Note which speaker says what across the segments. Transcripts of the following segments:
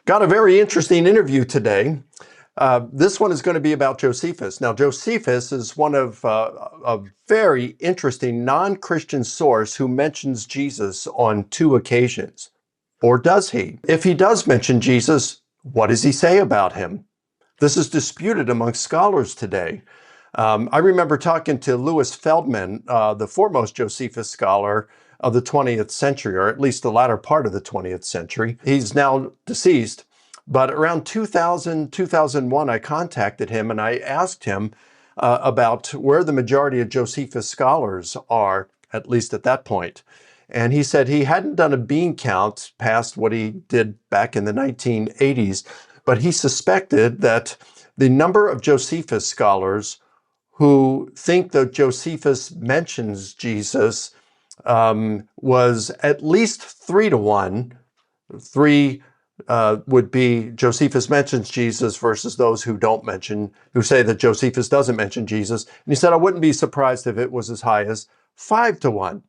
Speaker 1: Got a very interesting interview today. This one is going to be about Josephus. Now, Josephus is one of a very interesting non-Christian source who mentions Jesus on two occasions. Or does he? If he does mention Jesus, what does he say about him? This is disputed amongst scholars today. I remember talking to Louis Feldman, the foremost Josephus scholar of the 20th century, or at least the latter part of the 20th century. He's now deceased, but around 2000, 2001, I contacted him and I asked him about where the majority of Josephus scholars are, at least at that point. And he said he hadn't done a bean count past what he did back in the 1980s, but he suspected that the number of Josephus scholars who think that Josephus mentions Jesus was at least 3-1. Three would be Josephus mentions Jesus versus those who who say that Josephus doesn't mention Jesus. And he said, I wouldn't be surprised if it was as high as 5-1.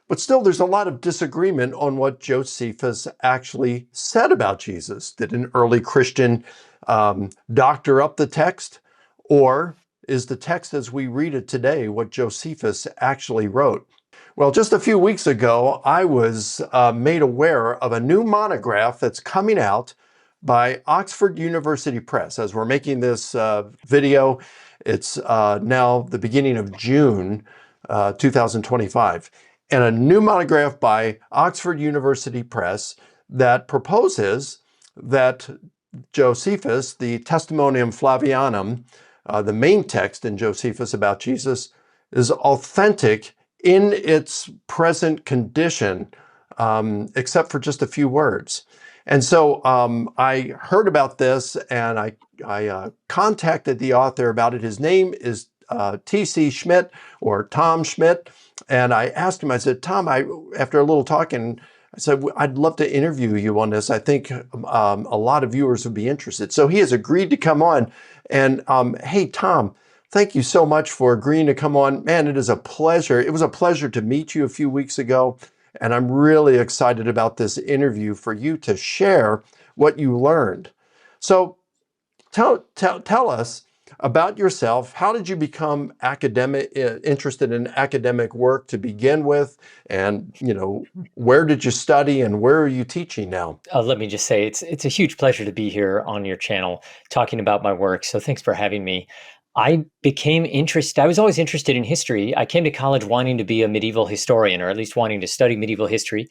Speaker 1: But still, there's a lot of disagreement on what Josephus actually said about Jesus. Did an early Christian doctor up the text? Or is the text as we read it today what Josephus actually wrote? Well, just a few weeks ago, I was made aware of a new monograph that's coming out by Oxford University Press. As we're making this video, it's now the beginning of June 2025. And a new monograph by Oxford University Press that proposes that Josephus, the Testimonium Flavianum, the main text in Josephus about Jesus, is authentic in its present condition, except for just a few words. And so I heard about this and I contacted the author about it. His name is T.C. Schmidt, or Tom Schmidt. And I asked him, I said, Tom, after a little talking, I said, I'd love to interview you on this. I think a lot of viewers would be interested. So he has agreed to come on. And hey, Tom, thank you so much for agreeing to come on. Man, it is a pleasure. It was a pleasure to meet you a few weeks ago. And I'm really excited about this interview for you to share what you learned. So tell us about yourself. How did you become interested in academic work to begin with? And, where did you study and where are you teaching now?
Speaker 2: Let me just say it's a huge pleasure to be here on your channel talking about my work. So thanks for having me. I was always interested in history. I came to college wanting to be a medieval historian, or at least wanting to study medieval history.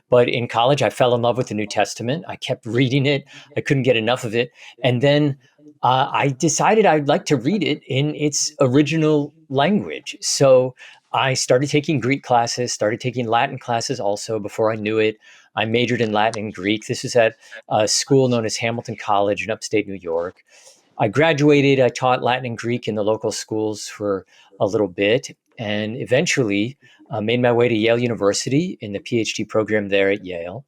Speaker 2: But in college, I fell in love with the New Testament. I kept reading it. I couldn't get enough of it. And then I decided I'd like to read it in its original language. So I started taking Greek classes, started taking Latin classes also. Before I knew it, I majored in Latin and Greek. This was at a school known as Hamilton College in upstate New York. I graduated, I taught Latin and Greek in the local schools for a little bit, and eventually made my way to Yale University in the PhD program there at Yale.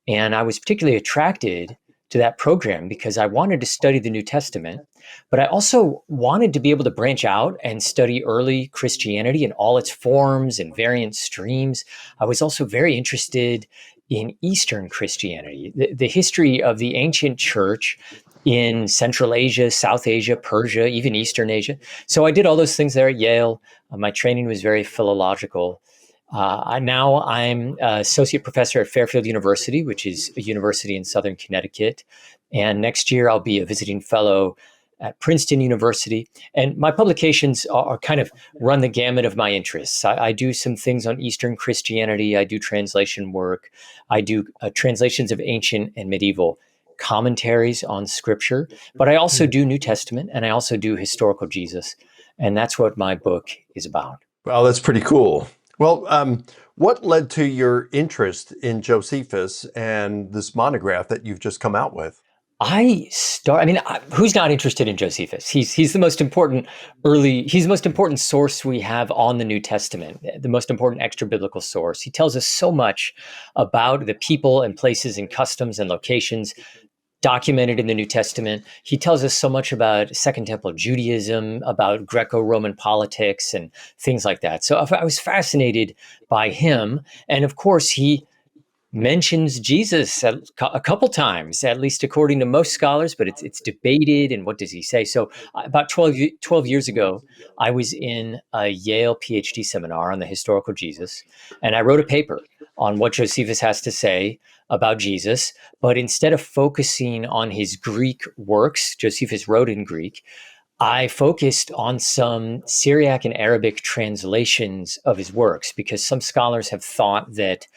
Speaker 2: And I was particularly attracted to that program because I wanted to study the New Testament, but I also wanted to be able to branch out and study early Christianity in all its forms and variant streams. I was also very interested in Eastern Christianity, the history of the ancient church in Central Asia, South Asia, Persia, even Eastern Asia. So I did all those things there at Yale. My training was very philological. Now I'm associate professor at Fairfield University, which is a university in Southern Connecticut. And next year I'll be a visiting fellow at Princeton University. And my publications are kind of run the gamut of my interests. I do some things on Eastern Christianity. I do translation work. I do translations of ancient and medieval commentaries on scripture, but I also do New Testament and I also do historical Jesus. And that's what my book is about.
Speaker 1: Well, that's pretty cool. Well, what led to your interest in Josephus and this monograph that you've just come out with?
Speaker 2: Who's not interested in Josephus? He's the most important he's the most important source we have on the New Testament, the most important extra biblical source. He tells us so much about the people and places and customs and locations documented in the New Testament. He tells us so much about Second Temple Judaism, about Greco-Roman politics and things like that. So I was fascinated by him. And of course, he mentions Jesus a couple times, at least according to most scholars, but it's debated. And what does he say? So about 12 years ago, I was in a Yale PhD seminar on the historical Jesus, and I wrote a paper on what Josephus has to say about Jesus. But instead of focusing on his Greek works, Josephus wrote in Greek, I focused on some Syriac and Arabic translations of his works because some scholars have thought that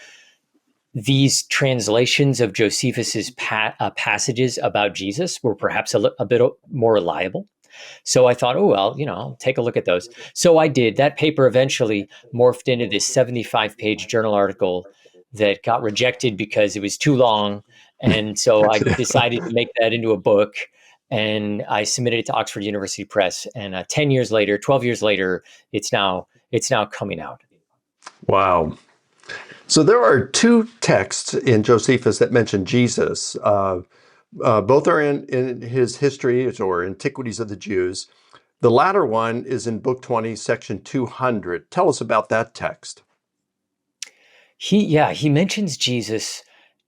Speaker 2: these translations of Josephus's passages about Jesus were perhaps a bit more reliable. So I thought, oh, well, I'll take a look at those. So I did. That paper eventually morphed into this 75-page journal article that got rejected because it was too long. And so I decided to make that into a book, and I submitted it to Oxford University Press. And 10 years later, 12 years later, it's now coming out.
Speaker 1: Wow. So there are two texts in Josephus that mention Jesus. Both are in his Histories or Antiquities of the Jews. The latter one is in Book 20, Section 200. Tell us about that text.
Speaker 2: He mentions Jesus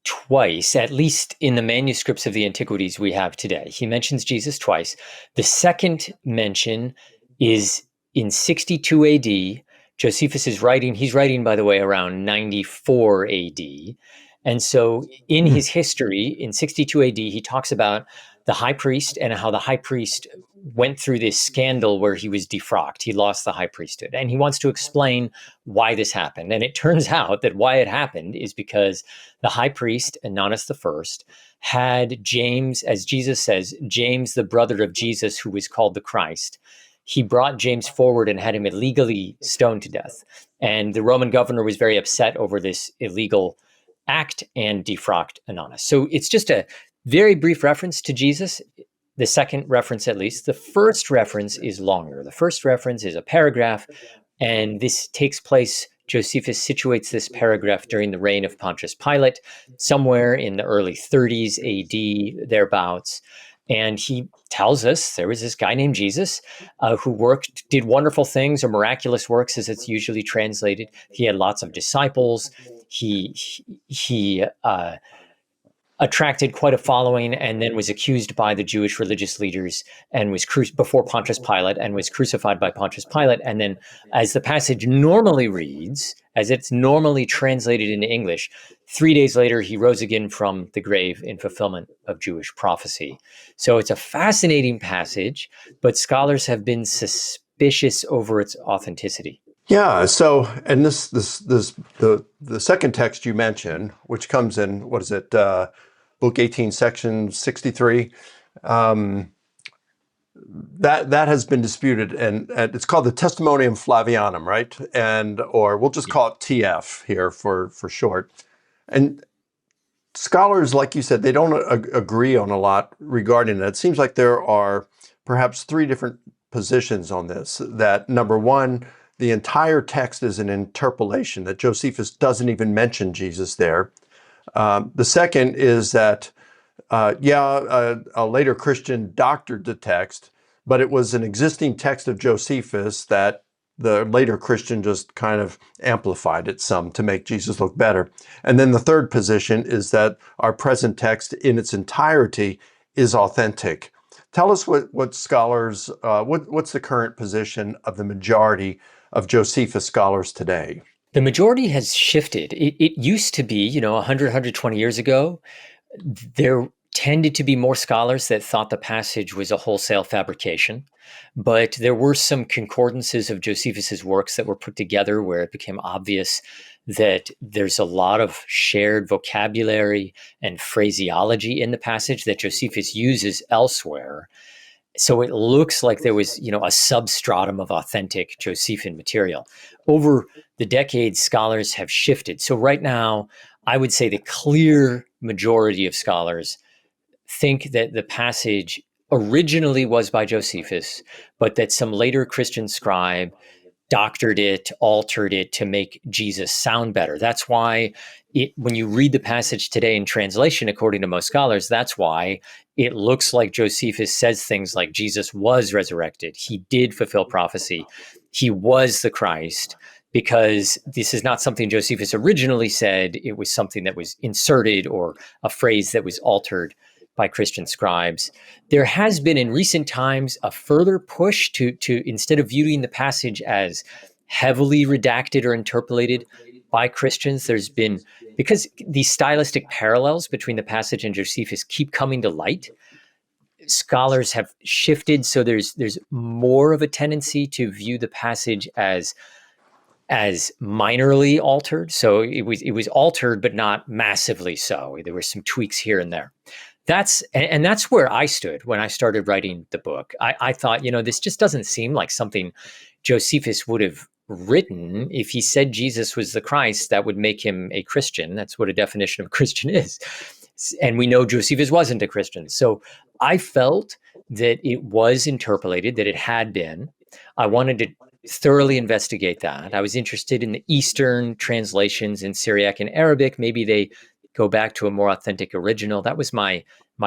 Speaker 2: twice, at least in the manuscripts of the Antiquities we have today. He mentions Jesus twice. The second mention is in 62 AD. Josephus is writing, he's writing, by the way, around 94 AD. And so in his history, in 62 AD, he talks about the high priest and how the high priest went through this scandal where he was defrocked. He lost the high priesthood. And he wants to explain why this happened. And it turns out that why it happened is because the high priest, Ananus I, had James, as Jesus says, James, the brother of Jesus, who was called the Christ. He brought James forward and had him illegally stoned to death. And the Roman governor was very upset over this illegal act and defrocked Ananus. So it's just a very brief reference to Jesus, the second reference at least. The first reference is longer. The first reference is a paragraph, and this takes place, Josephus situates this paragraph during the reign of Pontius Pilate, somewhere in the early 30s AD, thereabouts. And he tells us there was this guy named Jesus who did wonderful things, or miraculous works, as it's usually translated. He had lots of disciples. He attracted quite a following, and then was accused by the Jewish religious leaders and was before Pontius Pilate, and was crucified by Pontius Pilate. And then, as the passage normally reads, as it's normally translated into English, 3 days later, he rose again from the grave in fulfillment of Jewish prophecy. So it's a fascinating passage, but scholars have been suspicious over its authenticity.
Speaker 1: Yeah. So, and the second text you mentioned, which comes in, what is it? Book 18, Section 63. That has been disputed, and it's called the Testimonium Flavianum, right? Or we'll just call it TF here for short. And scholars, like you said, they don't agree on a lot regarding it. It seems like there are perhaps three different positions on this. That number one, the entire text is an interpolation, that Josephus doesn't even mention Jesus there. The second is that, a later Christian doctored the text, but it was an existing text of Josephus that the later Christian just kind of amplified it some to make Jesus look better. And then the third position is that our present text in its entirety is authentic. Tell us what scholars, what's the current position of the majority of Josephus scholars today?
Speaker 2: The majority has shifted. It used to be, 100, 120 years ago, there tended to be more scholars that thought the passage was a wholesale fabrication. But there were some concordances of Josephus's works that were put together where it became obvious that there's a lot of shared vocabulary and phraseology in the passage that Josephus uses elsewhere. So it looks like there was, a substratum of authentic Josephine material. Over the decades, scholars have shifted. So right now, I would say the clear majority of scholars think that the passage originally was by Josephus, but that some later Christian scribe doctored it, altered it to make Jesus sound better. That's why when you read the passage today in translation, according to most scholars, that's why it looks like Josephus says things like Jesus was resurrected. He did fulfill prophecy. He was the Christ. because this is not something Josephus originally said. It was something that was inserted, or a phrase that was altered by Christian scribes. There has been in recent times a further push to instead of viewing the passage as heavily redacted or interpolated by Christians, there's been, because these stylistic parallels between the passage and Josephus keep coming to light, scholars have shifted. So there's more of a tendency to view the passage as minorly altered. So it was altered, but not massively so. There were some tweaks here and there. That's where I stood when I started writing the book. I thought, this just doesn't seem like something Josephus would have written. If he said Jesus was the Christ, that would make him a Christian. That's what a definition of Christian is. And we know Josephus wasn't a Christian. So I felt that it was interpolated, that it had been. I wanted to thoroughly investigate that. I was interested in the Eastern translations in Syriac and Arabic. Maybe they go back to a more authentic original. That was my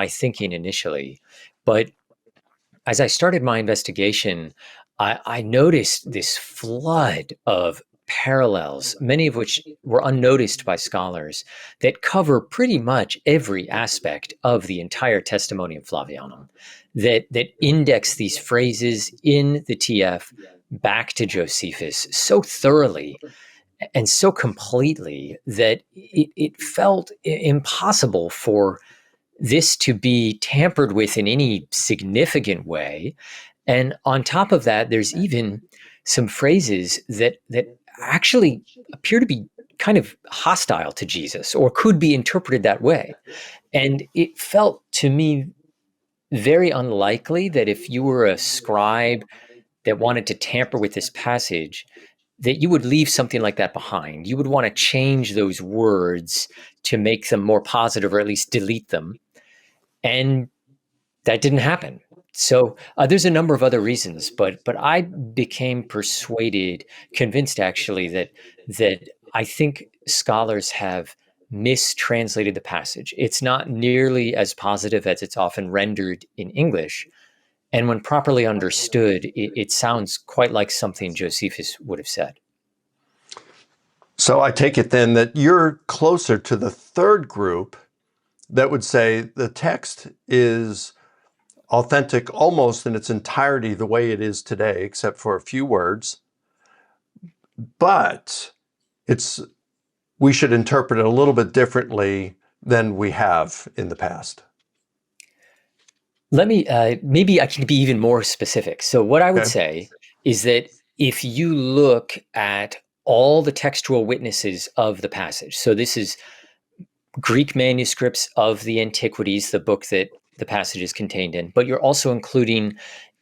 Speaker 2: thinking initially. But as I started my investigation, I noticed this flood of parallels, many of which were unnoticed by scholars, that cover pretty much every aspect of the entire Testimonium Flavianum, that index these phrases in the TF back to Josephus so thoroughly and so completely that it felt impossible for this to be tampered with in any significant way. And on top of that, there's even some phrases that actually appear to be kind of hostile to Jesus, or could be interpreted that way. And it felt to me very unlikely that if you were a scribe that wanted to tamper with this passage, that you would leave something like that behind. You would want to change those words to make them more positive, or at least delete them. And that didn't happen. So there's a number of other reasons, but I became convinced actually, that I think scholars have mistranslated the passage. It's not nearly as positive as it's often rendered in English. And when properly understood, it sounds quite like something Josephus would have said.
Speaker 1: So I take it then that you're closer to the third group that would say the text is authentic almost in its entirety the way it is today, except for a few words. But we should interpret it a little bit differently than we have in the past.
Speaker 2: Let me, maybe I can be even more specific. So what I would say is that if you look at all the textual witnesses of the passage, so this is Greek manuscripts of the Antiquities, the book that the passage is contained in, but you're also including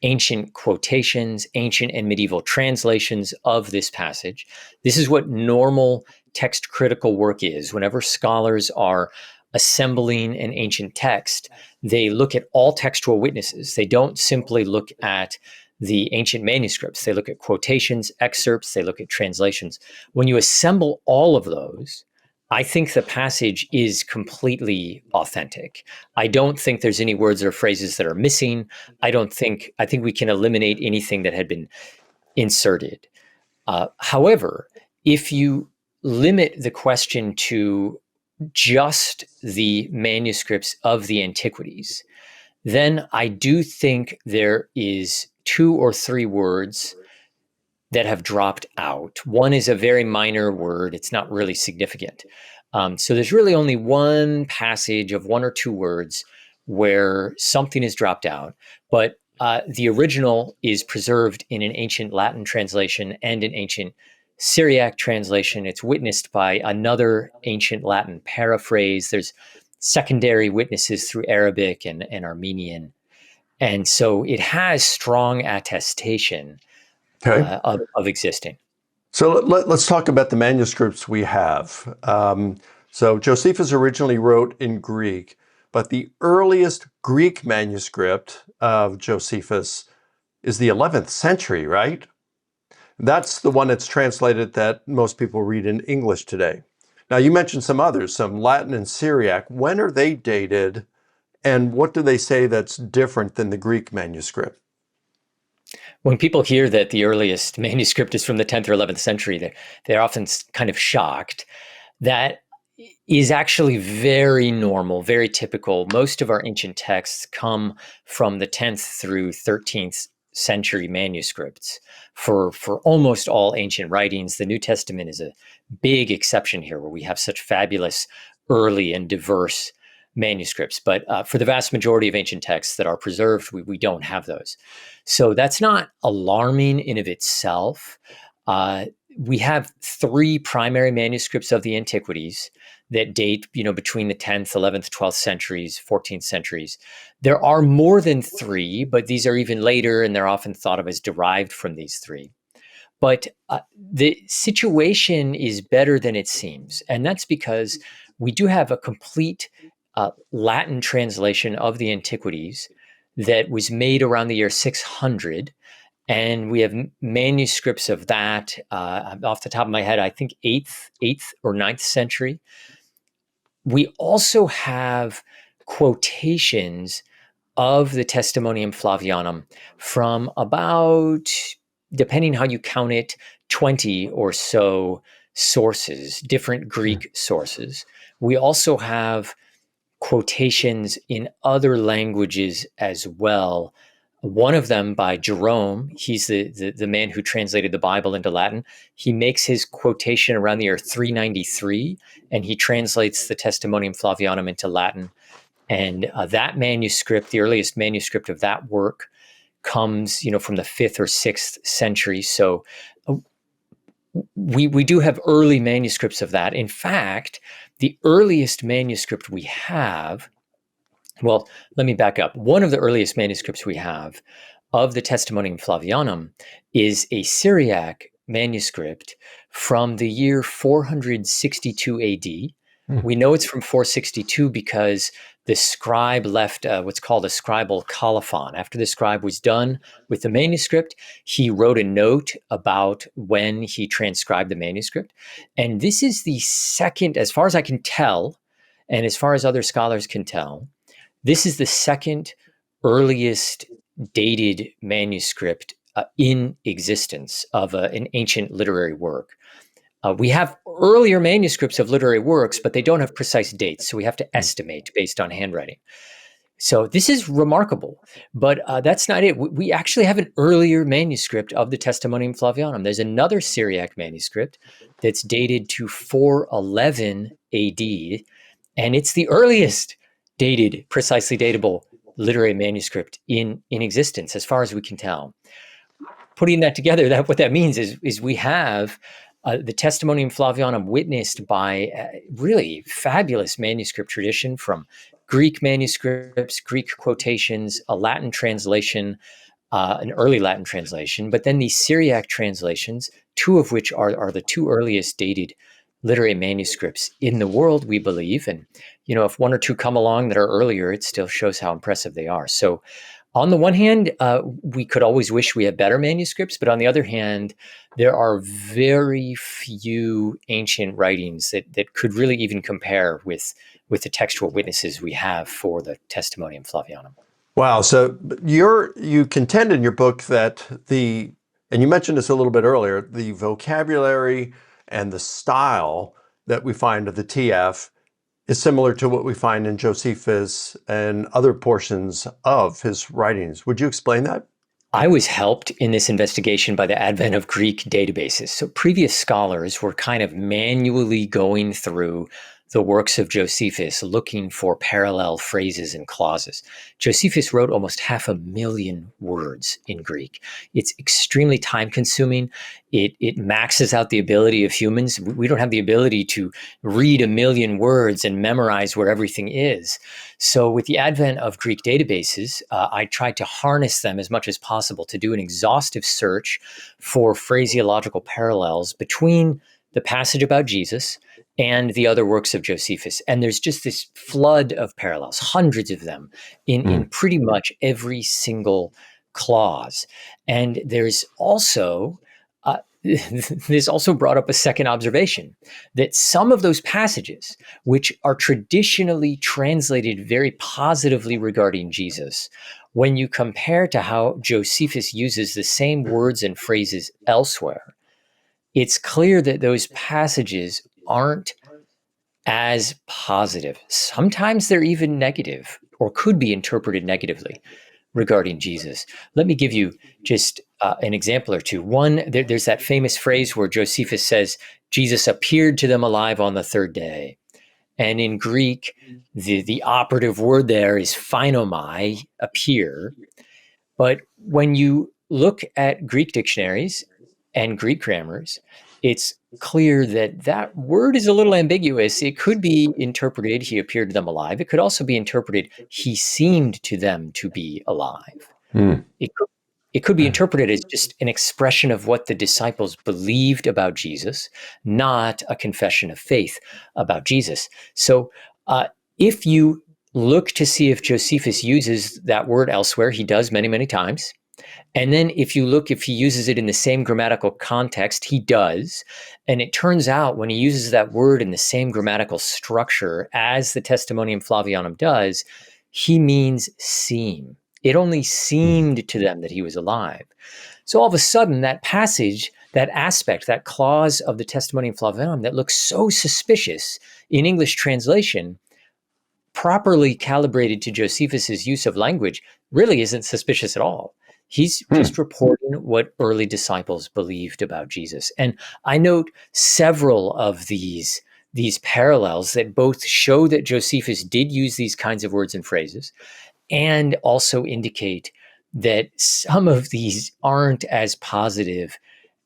Speaker 2: ancient quotations, ancient and medieval translations of this passage. This is what normal text critical work is. Whenever scholars are assembling an ancient text, they look at all textual witnesses. They don't simply look at the ancient manuscripts. They look at quotations, excerpts, they look at translations. When you assemble all of those, I think the passage is completely authentic. I don't think there's any words or phrases that are missing. I think we can eliminate anything that had been inserted. However, if you limit the question to just the manuscripts of the Antiquities, then I do think there is 2 or 3 words that have dropped out. One is a very minor word. It's not really significant. So there's really only one passage of 1 or 2 words where something is dropped out. But the original is preserved in an ancient Latin translation and an ancient Syriac translation. It's witnessed by another ancient Latin paraphrase. There's secondary witnesses through Arabic and Armenian. And so it has strong attestation of existing.
Speaker 1: So let's talk about the manuscripts we have. So Josephus originally wrote in Greek, but the earliest Greek manuscript of Josephus is the 11th century, right? That's the one that's translated that most people read in English today. Now, you mentioned some others, some Latin and Syriac. When are they dated, and what do they say that's different than the Greek manuscript?
Speaker 2: When people hear that the earliest manuscript is from the 10th or 11th century, they're often kind of shocked. That is actually very normal, very typical. Most of our ancient texts come from the 10th through 13th century manuscripts for almost all ancient writings. The New Testament is a big exception here, where we have such fabulous early and diverse manuscripts. But for the vast majority of ancient texts that are preserved, we don't have those. So that's not alarming in of itself. We have three primary manuscripts of the antiquities that date, between the 10th, 11th, 12th centuries, 14th centuries. There are more than three, but these are even later, and they're often thought of as derived from these three. But the situation is better than it seems. And that's because we do have a complete Latin translation of the antiquities that was made around the year 600. And we have manuscripts of that off the top of my head, I think 8th or 9th century. We also have quotations of the Testimonium Flavianum from about, depending how you count it, 20 or so sources, different Greek sources. We also have quotations in other languages as well. One of them by Jerome. He's the man who translated the Bible into Latin. He makes his quotation around the year 393, and he translates the Testimonium Flavianum into Latin. And that manuscript, the earliest manuscript of that work, comes, from the 5th or 6th century. So we do have early manuscripts of that. In fact, the earliest manuscript we have, well, let me back up. One of the earliest manuscripts we have of the Testimonium Flavianum is a Syriac manuscript from the year 462 AD. We know it's from 462 because the scribe left what's called a scribal colophon. After the scribe was done with the manuscript, he wrote a note about when he transcribed the manuscript. And this is the second, as far as I can tell, and as far as other scholars can tell, this is the second earliest dated manuscript in existence of an ancient literary work. We have earlier manuscripts of literary works, but they don't have precise dates, so we have to estimate based on handwriting. So this is remarkable, but that's not it. We actually have an earlier manuscript of the Testimonium Flavianum. There's another Syriac manuscript that's dated to 411 AD, and it's the earliest dated, precisely datable literary manuscript in existence, as far as we can tell. Putting that together, what that means is we have the Testimonium Flavianum witnessed by really fabulous manuscript tradition from Greek manuscripts, Greek quotations, a Latin translation, an early Latin translation, but then these Syriac translations, two of which are the two earliest dated literary manuscripts in the world, we believe. And, if one or two come along that are earlier, it still shows how impressive they are. So on the one hand, we could always wish we had better manuscripts, but on the other hand, there are very few ancient writings that could really even compare with the textual witnesses we have for the Testimonium Flavianum.
Speaker 1: Wow. So you contend in your book that and you mentioned this a little bit earlier, the vocabulary and the style that we find of the TF is similar to what we find in Josephus and other portions of his writings. Would you explain that?
Speaker 2: I was helped in this investigation by the advent of Greek databases. So previous scholars were kind of manually going through the works of Josephus, looking for parallel phrases and clauses. Josephus wrote almost 500,000 words in Greek. It's extremely time consuming. It maxes out the ability of humans. We don't have the ability to read 1,000,000 words and memorize where everything is. So with the advent of Greek databases, I tried to harness them as much as possible to do an exhaustive search for phraseological parallels between the passage about Jesus and the other works of Josephus. And there's just this flood of parallels, hundreds of them in pretty much every single clause. And there's also this also brought up a second observation that some of those passages, which are traditionally translated very positively regarding Jesus, when you compare to how Josephus uses the same words and phrases elsewhere, it's clear that those passages aren't as positive. Sometimes they're even negative or could be interpreted negatively regarding Jesus. Let me give you just an example or two. One, there's that famous phrase where Josephus says, Jesus appeared to them alive on the third day. And in Greek, the operative word there is phainomai, appear. But when you look at Greek dictionaries and Greek grammars, it's clear that that word is a little ambiguous. It could be interpreted, he appeared to them alive. It could also be interpreted, he seemed to them to be alive.
Speaker 1: Hmm.
Speaker 2: It could be interpreted as just an expression of what the disciples believed about Jesus, not a confession of faith about Jesus. So if you look to see if Josephus uses that word elsewhere, he does many, many times. And then if you look, if he uses it in the same grammatical context, he does. And it turns out when he uses that word in the same grammatical structure as the Testimonium Flavianum does, he means seem. It only seemed to them that he was alive. So all of a sudden, that passage, that aspect, that clause of the Testimonium Flavianum that looks so suspicious in English translation, properly calibrated to Josephus's use of language, really isn't suspicious at all. He's just reporting what early disciples believed about Jesus. And I note several of these parallels that both show that Josephus did use these kinds of words and phrases, and also indicate that some of these aren't as positive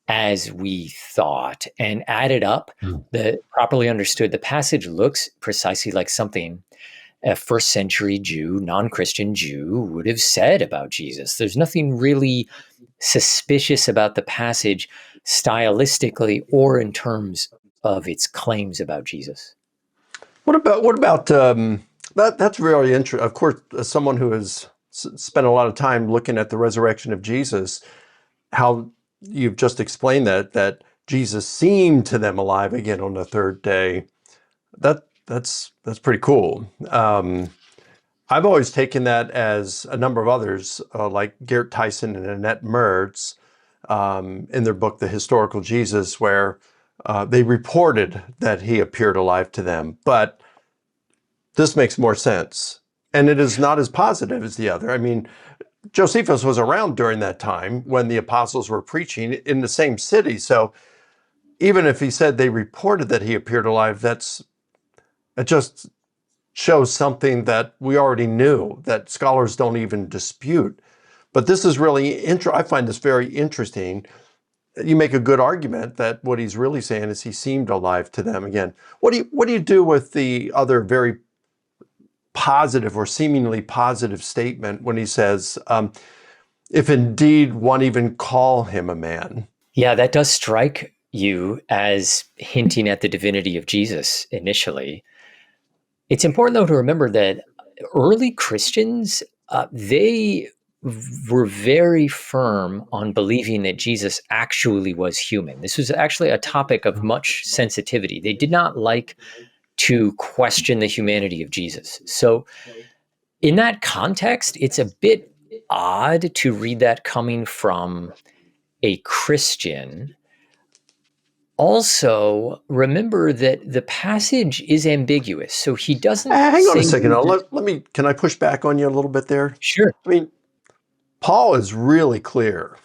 Speaker 2: as we thought. And added up, the properly understood, the passage looks precisely like something a first century Jew, non-Christian Jew, would have said about Jesus. There's nothing really suspicious about the passage stylistically or in terms of its claims about Jesus.
Speaker 1: What about that? That's really interesting. Of course, as someone who has spent a lot of time looking at the resurrection of Jesus, how you've just explained that Jesus seemed to them alive again on the third day. That's pretty cool. I've always taken that, as a number of others, like Gert Tyson and Annette Mertz, in their book, The Historical Jesus, where they reported that he appeared alive to them. But this makes more sense. And it is not as positive as the other. I mean, Josephus was around during that time when the apostles were preaching in the same city. So even if he said they reported that he appeared alive, it just shows something that we already knew, that scholars don't even dispute. But this is really I find this very interesting. You make a good argument that what he's really saying is he seemed alive to them again. What do you do with the other very positive or seemingly positive statement when he says, if indeed one even call him a man?
Speaker 2: Yeah, that does strike you as hinting at the divinity of Jesus initially. It's important, though, to remember that early Christians, they were very firm on believing that Jesus actually was human. This was actually a topic of much sensitivity. They did not like to question the humanity of Jesus. So in that context, it's a bit odd to read that coming from a Christian. Also, remember that the passage is ambiguous. So he doesn't
Speaker 1: Hang on a second.
Speaker 2: Jesus.
Speaker 1: Can I push back on you a little bit there?
Speaker 2: Sure.
Speaker 1: I mean, Paul is really clear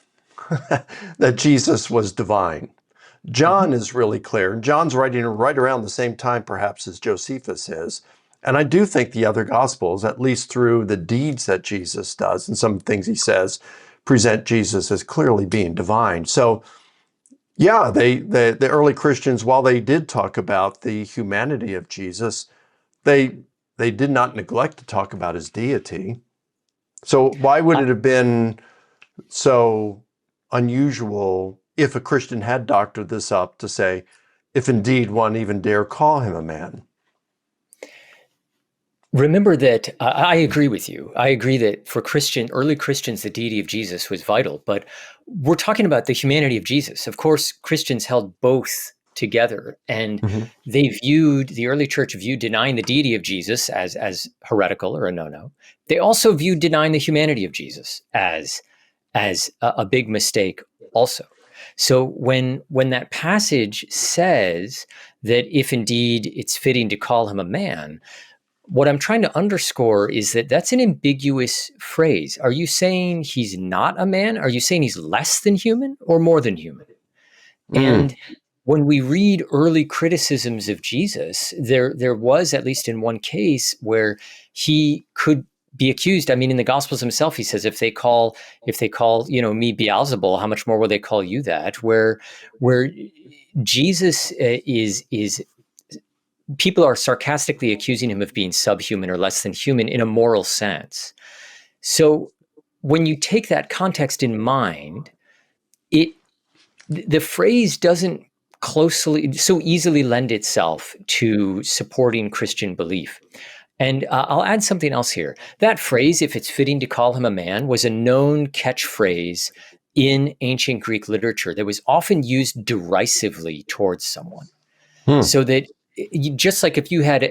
Speaker 1: that Jesus was divine. John is really clear. John's writing right around the same time, perhaps, as Josephus is. And I do think the other Gospels, at least through the deeds that Jesus does and some things he says, present Jesus as clearly being divine. So, yeah, the early Christians, while they did talk about the humanity of Jesus, they did not neglect to talk about his deity. So why would it have been so unusual if a Christian had doctored this up to say, if indeed one even dare call him a man?
Speaker 2: Remember that I agree with you. I agree that for early Christians, the deity of Jesus was vital, but we're talking about the humanity of Jesus. Of course, Christians held both together, and
Speaker 1: Mhm.
Speaker 2: the early church viewed denying the deity of Jesus as heretical or a no-no. They also viewed denying the humanity of Jesus as a big mistake also. So when that passage says that if indeed it's fitting to call him a man, what I'm trying to underscore is that that's an ambiguous phrase. Are you saying he's not a man? Are you saying he's less than human or more than human?
Speaker 1: Mm.
Speaker 2: And when we read early criticisms of Jesus, there was, at least in one case, where he could be accused. I mean, in the Gospels himself, he says, if they call me Beelzebul, how much more will they call you that? Where Jesus is people are sarcastically accusing him of being subhuman or less than human in a moral sense. So when you take that context in mind, it the phrase doesn't closely so easily lend itself to supporting Christian belief. And I'll add something else here. That phrase, if it's fitting to call him a man, was a known catchphrase in ancient Greek literature that was often used derisively towards someone.
Speaker 1: Hmm.
Speaker 2: So that just like if you had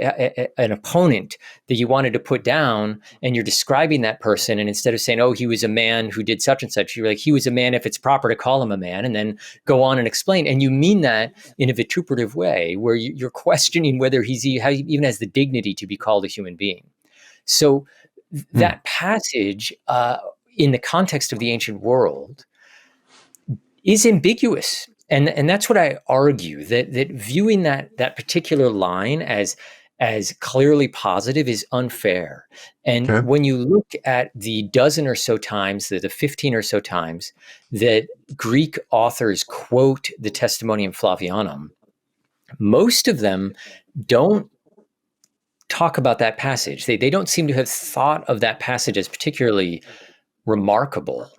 Speaker 2: an opponent that you wanted to put down and you're describing that person, and instead of saying, oh, he was a man who did such and such, you're like, he was a man if it's proper to call him a man, and then go on and explain. And you mean that in a vituperative way where you're questioning whether he even has the dignity to be called a human being. So
Speaker 1: Hmm.
Speaker 2: that passage, in the context of the ancient world, is ambiguous. And that's what I argue, that viewing that particular line as clearly positive is unfair. And
Speaker 1: Okay.
Speaker 2: when you look at the dozen or so times, the 15 or so times that Greek authors quote the Testimonium Flavianum, most of them don't talk about that passage. They don't seem to have thought of that passage as particularly remarkable.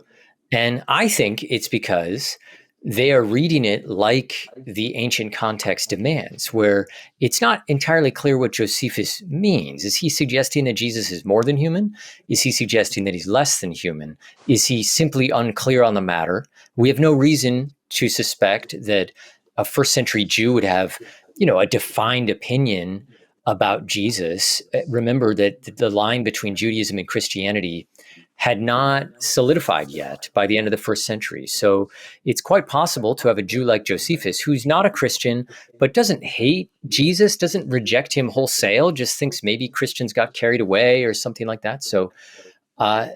Speaker 2: And I think it's because they are reading it like the ancient context demands, where it's not entirely clear what Josephus means. Is he suggesting that Jesus is more than human? Is he suggesting that he's less than human? Is he simply unclear on the matter? We have no reason to suspect that a first century Jew would have, a defined opinion about Jesus. Remember that the line between Judaism and Christianity had not solidified yet by the end of the first century. So it's quite possible to have a Jew like Josephus, who's not a Christian, but doesn't hate Jesus, doesn't reject him wholesale, just thinks maybe Christians got carried away or something like that. So uh,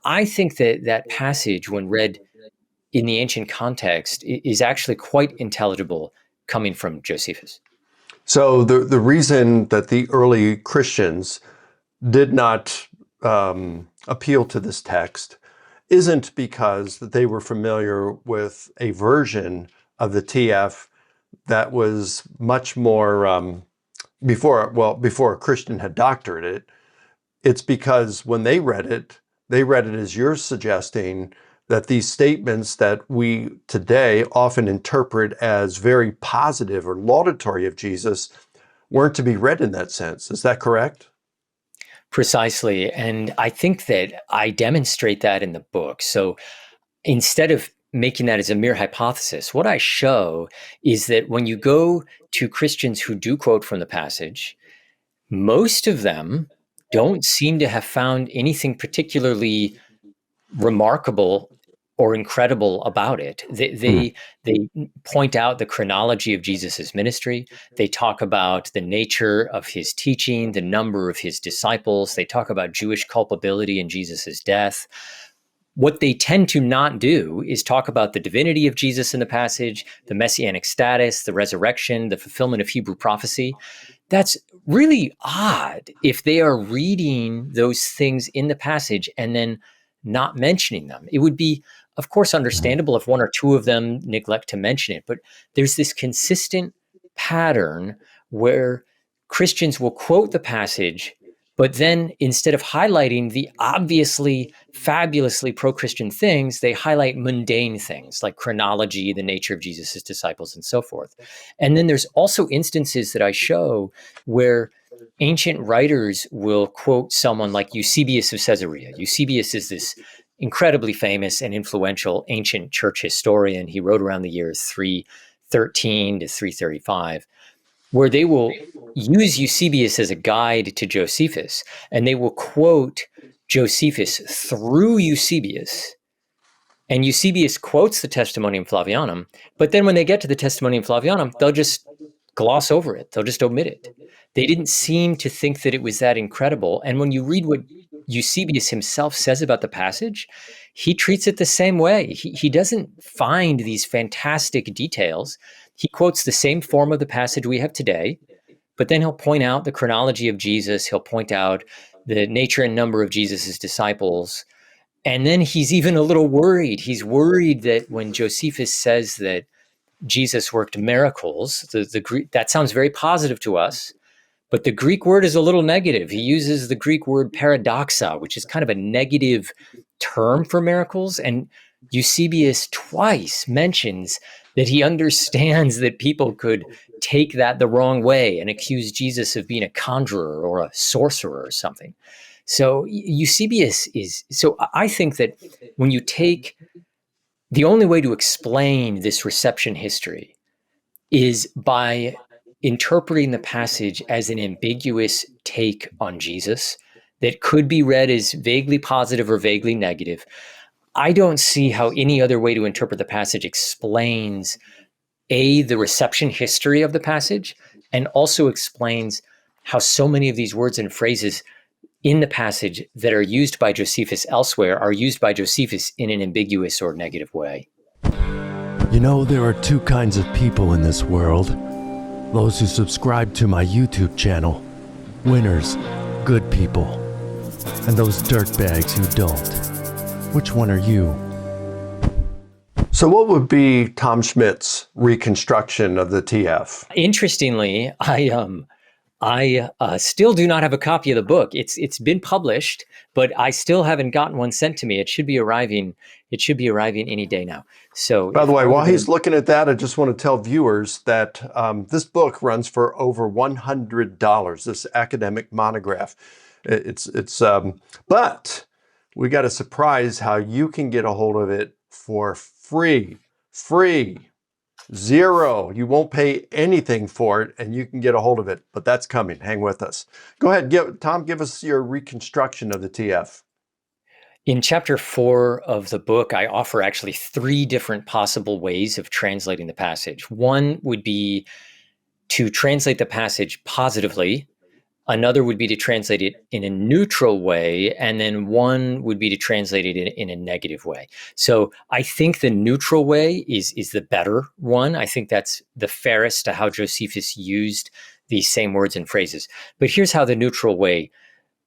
Speaker 2: I think that passage, when read in the ancient context, is actually quite intelligible coming from Josephus.
Speaker 1: So the reason that the early Christians did not appeal to this text isn't because that they were familiar with a version of the TF that was much more before a Christian had doctored it. It's because when they read it as you're suggesting, that these statements that we today often interpret as very positive or laudatory of Jesus weren't to be read in that sense. Is that correct?
Speaker 2: Precisely. And I think that I demonstrate that in the book. So instead of making that as a mere hypothesis, what I show is that when you go to Christians who do quote from the passage, most of them don't seem to have found anything particularly remarkable or incredible about it.
Speaker 1: Hmm.
Speaker 2: They point out the chronology of Jesus's ministry. They talk about the nature of his teaching, the number of his disciples. They talk about Jewish culpability in Jesus's death. What they tend to not do is talk about the divinity of Jesus in the passage, the messianic status, the resurrection, the fulfillment of Hebrew prophecy. That's really odd if they are reading those things in the passage and then not mentioning them. It would be, of course, understandable if one or two of them neglect to mention it, but there's this consistent pattern where Christians will quote the passage, but then instead of highlighting the obviously fabulously pro-Christian things, they highlight mundane things like chronology, the nature of Jesus's disciples, and so forth. And then there's also instances that I show where ancient writers will quote someone like Eusebius of Caesarea. Eusebius is this incredibly famous and influential ancient church historian. He wrote around the years 313 to 335, where they will use Eusebius as a guide to Josephus, and they will quote Josephus through Eusebius. And Eusebius quotes the Testimonium Flavianum, but then when they get to the Testimonium Flavianum, they'll just gloss over it. They'll just omit it. They didn't seem to think that it was that incredible. And when you read what Eusebius himself says about the passage, he treats it the same way. He doesn't find these fantastic details. He quotes the same form of the passage we have today, but then he'll point out the chronology of Jesus. He'll point out the nature and number of Jesus's disciples. And then he's even a little worried. He's worried that when Josephus says that Jesus worked miracles, the Greek, that sounds very positive to us, but the Greek word is a little negative. He uses the Greek word paradoxa, which is kind of a negative term for miracles. And Eusebius twice mentions that he understands that people could take that the wrong way and accuse Jesus of being a conjurer or a sorcerer or something. So Eusebius is, so I think that when you take, the only way to explain this reception history is by interpreting the passage as an ambiguous take on Jesus that could be read as vaguely positive or vaguely negative. I don't see how any other way to interpret the passage explains the reception history of the passage, and also explains how so many of these words and phrases in the passage that are used by Josephus elsewhere are used by Josephus in an ambiguous or negative way.
Speaker 3: You know, there are two kinds of people in this world. Those who subscribe to my YouTube channel, winners, good people, and those dirtbags who don't. Which one are you?
Speaker 1: So what would be Tom Schmidt's reconstruction of the TF?
Speaker 2: Interestingly, I still do not have a copy of the book. It's been published, but I still haven't gotten one sent to me. It should be arriving. It should be arriving any day now. So,
Speaker 1: by the way, while he's looking at that, I just want to tell viewers that this book runs for over $100. This academic monograph. But we got a surprise how you can get a hold of it for free. Zero. You won't pay anything for it, and you can get a hold of it. But that's coming. Hang with us. Go ahead, Tom. Give us your reconstruction of the TF.
Speaker 2: In chapter 4 of the book, I offer actually 3 different possible ways of translating the passage. One would be to translate the passage positively. Another would be to translate it in a neutral way, and then one would be to translate it in a negative way. So I think the neutral way is the better one. I think that's the fairest to how Josephus used these same words and phrases. But here's how the neutral way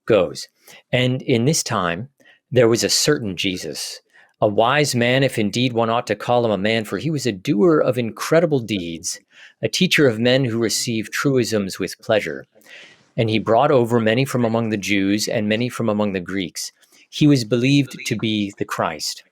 Speaker 2: goes. And in this time, there was a certain Jesus, a wise man, if indeed one ought to call him a man, for he was a doer of incredible deeds, a teacher of men who receive truisms with pleasure. And he brought over many from among the Jews and many from among the Greeks. He was believed to be the Christ.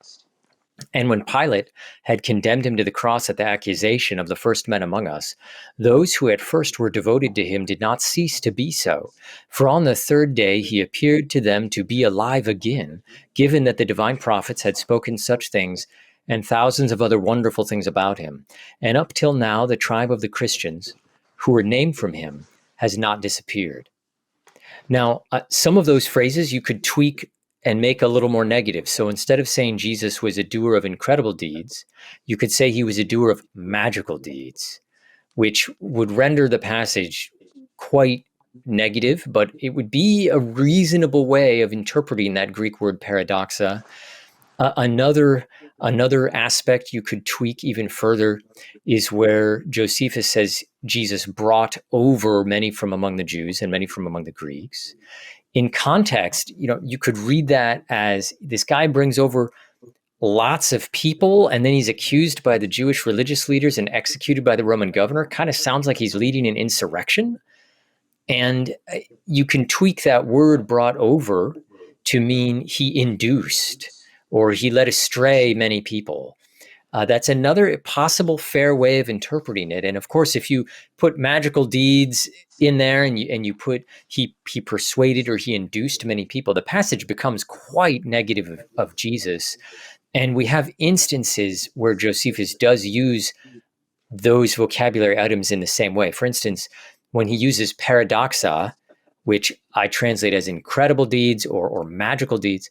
Speaker 2: And when Pilate had condemned him to the cross at the accusation of the first men among us, those who at first were devoted to him did not cease to be so. For on the 3rd day he appeared to them to be alive again, given that the divine prophets had spoken such things and thousands of other wonderful things about him. And up till now, the tribe of the Christians, who were named from him, has not disappeared. Now, some of those phrases you could tweak and make a little more negative. So instead of saying Jesus was a doer of incredible deeds, you could say he was a doer of magical deeds, which would render the passage quite negative, but it would be a reasonable way of interpreting that Greek word paradoxa. Another aspect you could tweak even further is where Josephus says Jesus brought over many from among the Jews and many from among the Greeks. In context, you could read that as this guy brings over lots of people and then he's accused by the Jewish religious leaders and executed by the Roman governor. Kind of sounds like he's leading an insurrection. And you can tweak that word brought over to mean he induced or he led astray many people. That's another possible fair way of interpreting it. And of course, if you put magical deeds in there and you put he persuaded or he induced many people, the passage becomes quite negative of Jesus. And we have instances where Josephus does use those vocabulary items in the same way. For instance, when he uses paradoxa, which I translate as incredible deeds or magical deeds,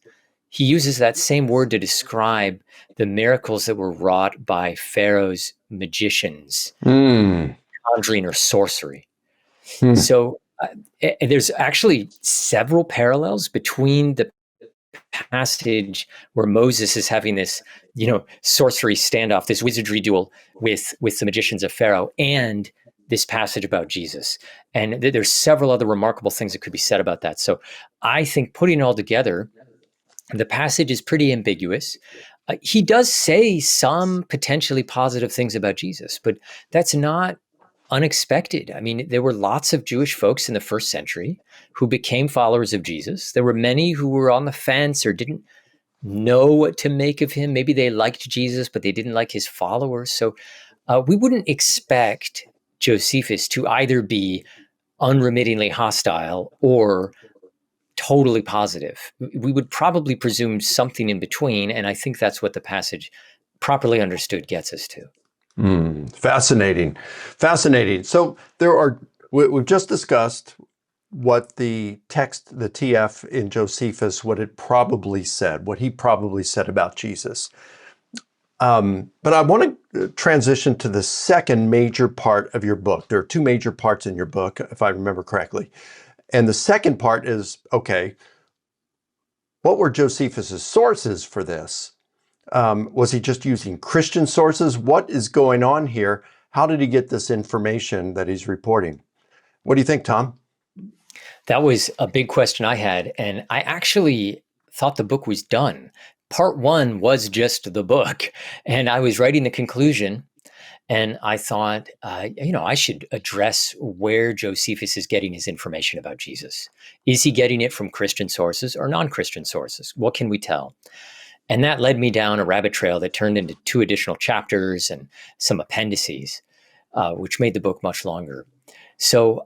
Speaker 2: he uses that same word to describe the miracles that were wrought by Pharaoh's magicians, conjuring or sorcery. So there's actually several parallels between the passage where Moses is having this, sorcery standoff, this wizardry duel with the magicians of Pharaoh, and this passage about Jesus. And there's several other remarkable things that could be said about that. So I think putting it all together, the passage is pretty ambiguous. He does say some potentially positive things about Jesus, but that's not unexpected. I mean, there were lots of Jewish folks in the first century who became followers of Jesus. There were many who were on the fence or didn't know what to make of him. Maybe they liked Jesus, but they didn't like his followers. So we wouldn't expect Josephus to either be unremittingly hostile or totally positive. We would probably presume something in between, and I think that's what the passage, properly understood, gets us to.
Speaker 1: Fascinating. So we've just discussed what the text, the TF in Josephus, what he probably said about Jesus. But I want to transition to the second major part of your book. There are two major parts in your book, if I remember correctly. And the second part is, okay, what were Josephus's sources for this? Was he just using Christian sources? What is going on here? How did he get this information that he's reporting? What do you think, Tom?
Speaker 2: That was a big question I had, and I actually thought the book was done. Part one was just the book, and I was writing the conclusion, and I thought, I should address where Josephus is getting his information about Jesus. Is he getting it from Christian sources or non-Christian sources? What can we tell? And that led me down a rabbit trail that turned into 2 additional chapters and some appendices, which made the book much longer. So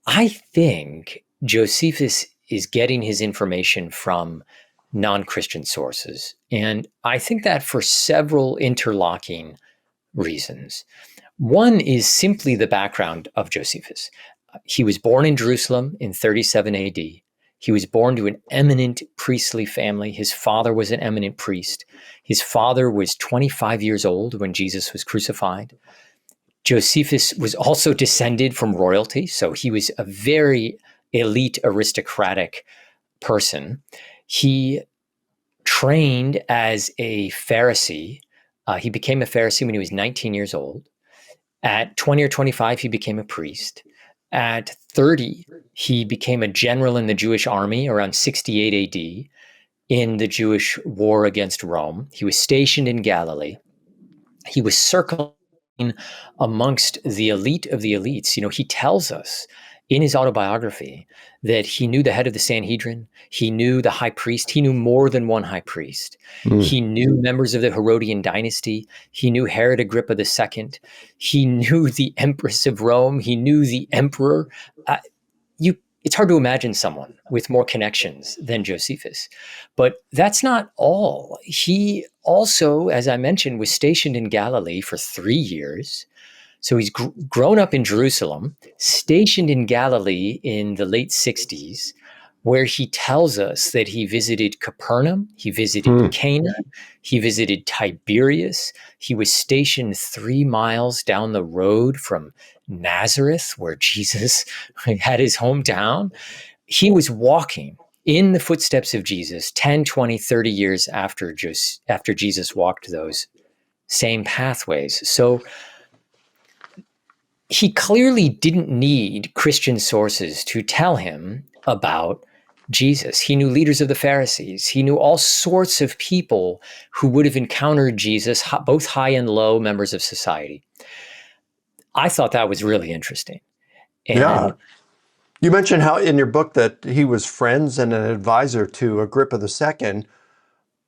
Speaker 2: I think Josephus is getting his information from non-Christian sources. And I think that for several interlocking reasons. One is simply the background of Josephus. He was born in Jerusalem in 37 AD. He was born to an eminent priestly family. His father was an eminent priest. His father was 25 years old when Jesus was crucified. Josephus was also descended from royalty, so he was a very elite aristocratic person. He trained as a Pharisee. He became a Pharisee when he was 19 years old. At 20 or 25, he became a priest. At 30, he became a general in the Jewish army around 68 AD in the Jewish war against Rome. He was stationed in Galilee. He was circling amongst the elite of the elites. He tells us in his autobiography that he knew the head of the Sanhedrin. He knew the high priest. He knew more than one high priest. He knew members of the Herodian dynasty. He knew Herod Agrippa II. He knew the Empress of Rome. He knew the emperor. It's hard to imagine someone with more connections than Josephus. But that's not all. He also, as I mentioned, was stationed in Galilee for 3 years. So he's grown up in Jerusalem, stationed in Galilee in the late 60s, where he tells us that he visited Capernaum, he visited Cana, he visited Tiberias. He was stationed 3 miles down the road from Nazareth, where Jesus had his hometown. He was walking in the footsteps of Jesus 10, 20, 30 years after Jesus walked those same pathways. So he clearly didn't need Christian sources to tell him about Jesus. He knew leaders of the Pharisees. He knew all sorts of people who would have encountered Jesus, both high and low members of society. I thought that was really interesting.
Speaker 1: Yeah. You mentioned how in your book that he was friends and an advisor to Agrippa II,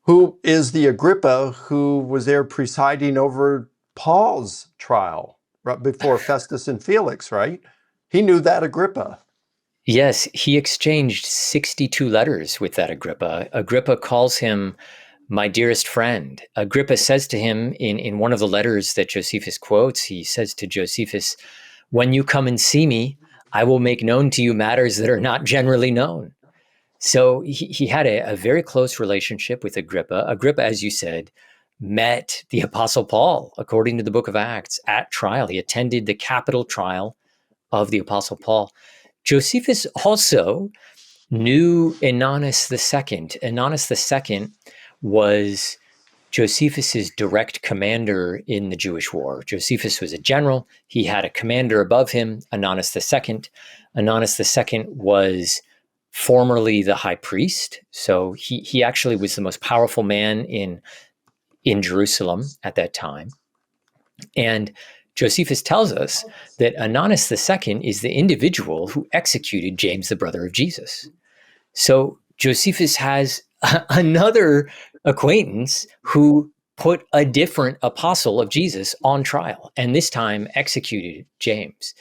Speaker 1: who is the Agrippa who was there presiding over Paul's trial right before Festus and Felix, right? He knew that Agrippa.
Speaker 2: Yes, he exchanged 62 letters with that Agrippa. Agrippa calls him my dearest friend. Agrippa says to him in one of the letters that Josephus quotes, he says to Josephus, when you come and see me, I will make known to you matters that are not generally known. So he had a very close relationship with Agrippa. Agrippa, as you said, met the Apostle Paul, according to the book of Acts, at trial. He attended the capital trial of the Apostle Paul. Josephus also knew Ananus II. Ananus II was Josephus's direct commander in the Jewish war. Josephus was a general. He had a commander above him, Ananus II. Ananus II was formerly the high priest. So he actually was the most powerful man in Jerusalem at that time. And Josephus tells us that Ananus II is the individual who executed James, the brother of Jesus. So Josephus has another acquaintance who put a different apostle of Jesus on trial, and this time executed James.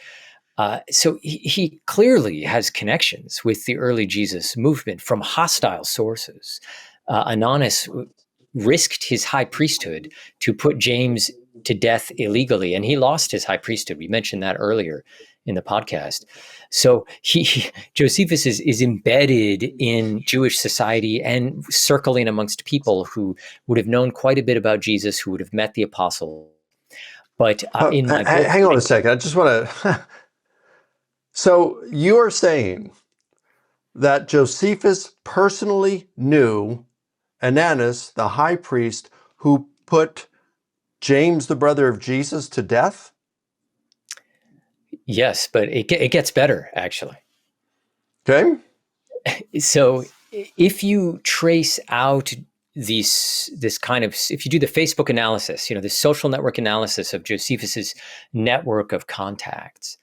Speaker 2: So he clearly has connections with the early Jesus movement from hostile sources. Ananus risked his high priesthood to put James to death illegally, and he lost his high priesthood. We mentioned that earlier in the podcast. So Josephus is embedded in Jewish society and circling amongst people who would have known quite a bit about Jesus, who would have met the apostle. But in my book,
Speaker 1: hang on a second. I just want to. So you are saying that Josephus personally knew Ananus, the high priest, who put James, the brother of Jesus, to death?
Speaker 2: Yes, but it gets better, actually.
Speaker 1: Okay.
Speaker 2: So if you trace out this kind of, if you do the Facebook analysis, the social network analysis of Josephus's network of contacts,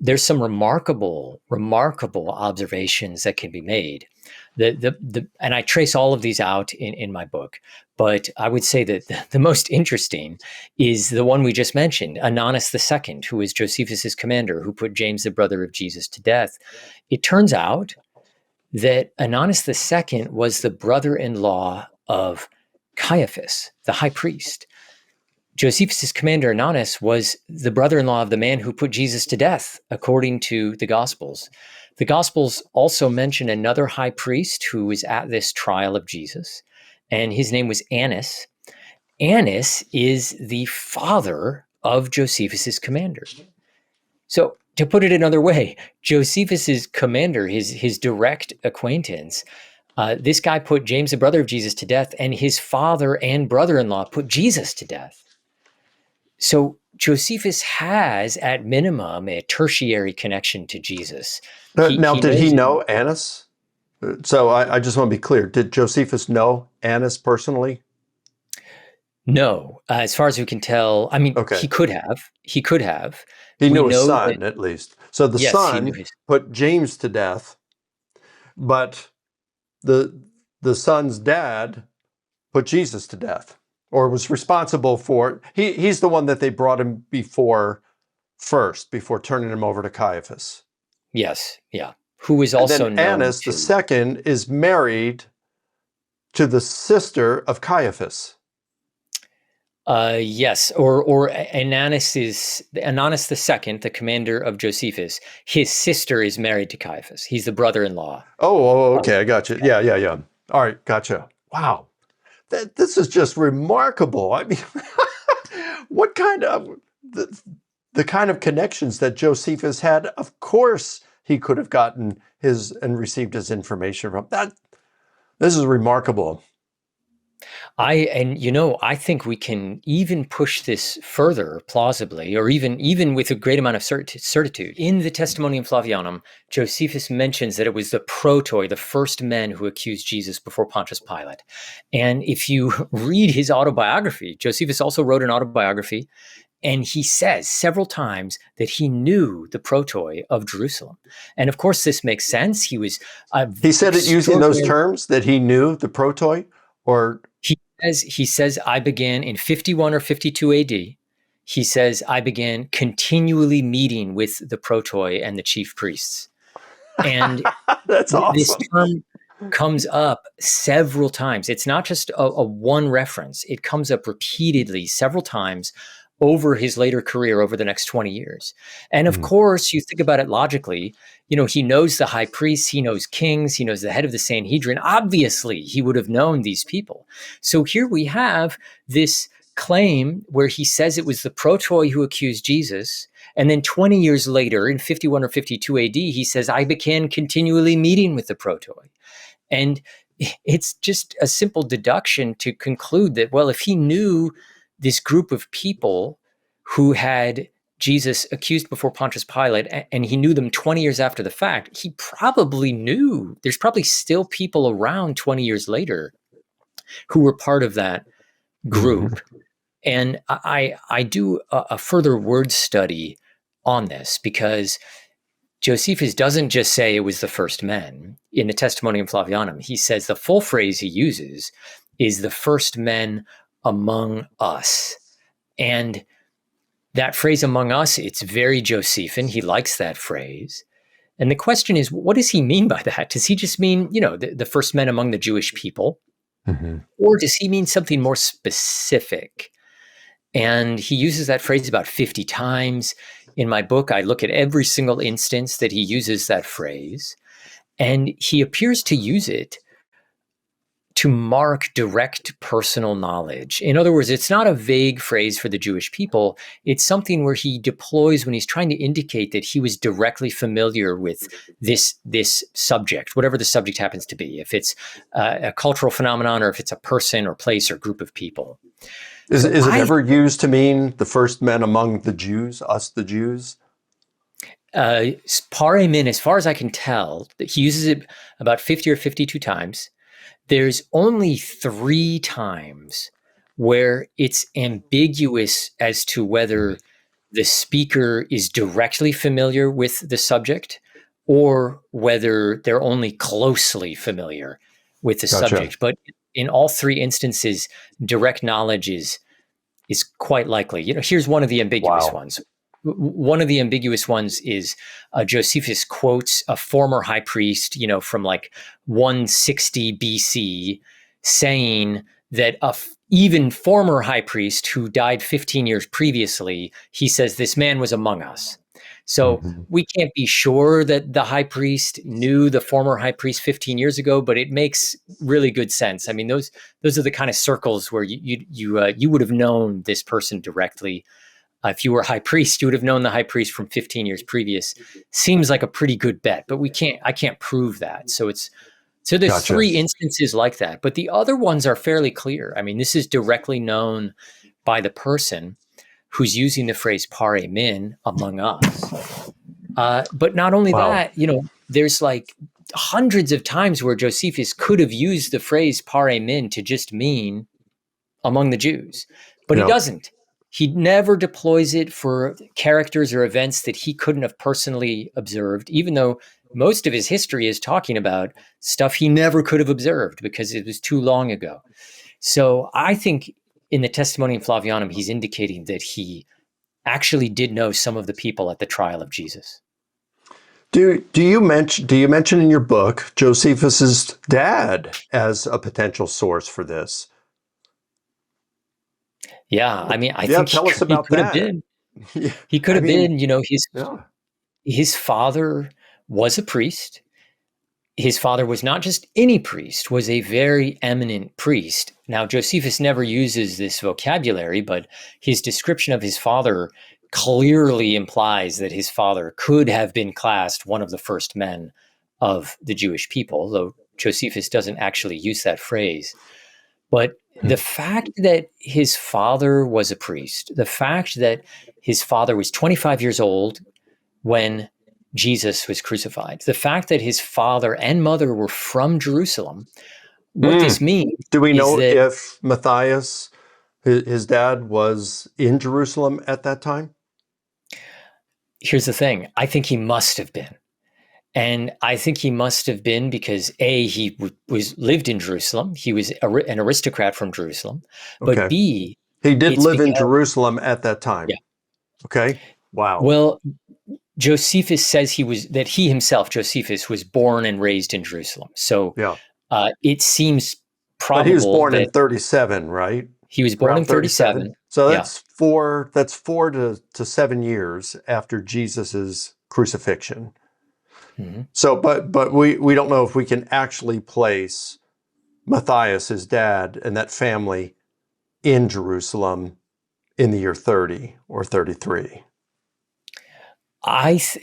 Speaker 2: there's some remarkable observations that can be made. And I trace all of these out in my book. But I would say that the most interesting is the one we just mentioned, Ananus II, who is Josephus's commander, who put James, the brother of Jesus, to death. It turns out that Ananus II was the brother-in-law of Caiaphas, the high priest. Josephus's commander Ananus was the brother-in-law of the man who put Jesus to death, according to the Gospels. The Gospels also mention another high priest who was at this trial of Jesus, and his name was Annas. Annas is the father of Josephus's commander. So to put it another way, Josephus's commander, his direct acquaintance, this guy put James, the brother of Jesus, to death, and his father and brother-in-law put Jesus to death. So Josephus has, at minimum, a tertiary connection to Jesus.
Speaker 1: Now, did he know Annas? So I just want to be clear. Did Josephus know Annas personally?
Speaker 2: No. As far as we can tell, I mean,
Speaker 1: Okay.
Speaker 2: he could have. He
Speaker 1: knew his son, at least. So the son
Speaker 2: his...
Speaker 1: put James to death, but the son's dad put Jesus to death, or was responsible for it. He's the one that they brought him before turning him over to Caiaphas.
Speaker 2: Yes, yeah. Who is also
Speaker 1: and then
Speaker 2: known
Speaker 1: Annas
Speaker 2: to...
Speaker 1: the second is married to the sister of Caiaphas.
Speaker 2: Yes, or Ananus the second, the commander of Josephus. His sister is married to Caiaphas. He's the brother-in-law.
Speaker 1: Oh, okay, I got you. Yeah. All right, gotcha. Wow, this is just remarkable. I mean, what kind of the kind of connections that Josephus had? Of course, he could have gotten and received his information from that. This is remarkable.
Speaker 2: I think we can even push this further plausibly, or even with a great amount of certitude. In the Testimonium Flavianum, Josephus mentions that it was the protoi, the first men who accused Jesus before Pontius Pilate. And if you read his autobiography, Josephus also wrote an autobiography, and he says several times that he knew the protoi of Jerusalem. And of course, this makes sense. He said it using those terms, that he knew the protoi.
Speaker 1: Or
Speaker 2: He says, I began in 51 or 52 AD. He says, I began continually meeting with the protoi and the chief priests. And
Speaker 1: that's
Speaker 2: this
Speaker 1: awesome.
Speaker 2: term comes up several times. It's not just a one reference. It comes up repeatedly several times over his later career, over the next 20 years. And of course, you think about it logically, he knows the high priests, he knows kings, he knows the head of the Sanhedrin. Obviously, he would have known these people. So here we have this claim where he says it was the protoi who accused Jesus. And then 20 years later, in 51 or 52 AD, he says, I began continually meeting with the protoi. And it's just a simple deduction to conclude that, well, if he knew this group of people who had Jesus accused before Pontius Pilate, and he knew them 20 years after the fact, he probably knew there's probably still people around 20 years later who were part of that group. And I do a further word study on this, because Josephus doesn't just say it was the first men. In the Testimonium Flavianum, he says the full phrase he uses is the first men among us. And that phrase among us, it's very Josephian. He likes that phrase. And the question is, what does he mean by that? Does he just mean, the first men among the Jewish people? Or does he mean something more specific? And he uses that phrase about 50 times. In my book, I look at every single instance that he uses that phrase. And he appears to use it to mark direct personal knowledge. In other words, it's not a vague phrase for the Jewish people. It's something where he deploys when he's trying to indicate that he was directly familiar with this subject, whatever the subject happens to be, if it's a cultural phenomenon or if it's a person or place or group of people.
Speaker 1: Is it ever used to mean the first men among the Jews, us the Jews?
Speaker 2: Pare min, as far as I can tell, he uses it about 50 or 52 times. There's only 3 times where it's ambiguous as to whether the speaker is directly familiar with the subject or whether they're only closely familiar with the subject. But in all 3 instances, direct knowledge is quite likely. Here's one of the ambiguous ones. One of the ambiguous ones is Josephus quotes a former high priest, from like 160 BC, saying that even former high priest who died 15 years previously, he says this man was among us. So we can't be sure that the high priest knew the former high priest 15 years ago, but it makes really good sense. I mean, those are the kind of circles where you would have known this person directly. If you were a high priest, you would have known the high priest from 15 years previous. Seems like a pretty good bet, but I can't prove that. So there's 3 instances like that, but the other ones are fairly clear. I mean, this is directly known by the person who's using the phrase pare min, among us. But not only that, there's like hundreds of times where Josephus could have used the phrase pare min to just mean among the Jews, but he doesn't. He never deploys it for characters or events that he couldn't have personally observed, even though most of his history is talking about stuff he never could have observed because it was too long ago. So I think in the Testimonium Flavianum, he's indicating that he actually did know some of the people at the trial of Jesus.
Speaker 1: Do you mention in your book Josephus's dad as a potential source for this?
Speaker 2: Yeah, I mean, I think
Speaker 1: tell us about
Speaker 2: could
Speaker 1: that.
Speaker 2: Have been. He could have been. His father was a priest. His father was not just any priest, was a very eminent priest. Now, Josephus never uses this vocabulary, but his description of his father clearly implies that his father could have been classed one of the first men of the Jewish people, though Josephus doesn't actually use that phrase. But the fact that his father was a priest, the fact that his father was 25 years old when Jesus was crucified, the fact that his father and mother were from Jerusalem, what this means.
Speaker 1: Do we know if Matthias, his dad, was in Jerusalem at that time?
Speaker 2: Here's the thing. I think he must have been. And I think he must have been because A, he was lived in Jerusalem. He was an aristocrat from Jerusalem. But
Speaker 1: Okay.
Speaker 2: B,
Speaker 1: He did
Speaker 2: it's
Speaker 1: live in
Speaker 2: because,
Speaker 1: Jerusalem at that
Speaker 2: yeah.
Speaker 1: time. Okay. Wow.
Speaker 2: Well, Josephus says that he himself, Josephus, was born and raised in Jerusalem. So
Speaker 1: Yeah.
Speaker 2: it seems
Speaker 1: But he was
Speaker 2: probable
Speaker 1: born in
Speaker 2: that
Speaker 1: 37, right?
Speaker 2: he was born
Speaker 1: Around
Speaker 2: in 37.
Speaker 1: So
Speaker 2: Yeah.
Speaker 1: that's four to 7 years after Jesus's crucifixion.
Speaker 2: Mhm.
Speaker 1: So, but we don't know if we can actually place Matthias, his dad, and that family in Jerusalem in the year 30 or 33.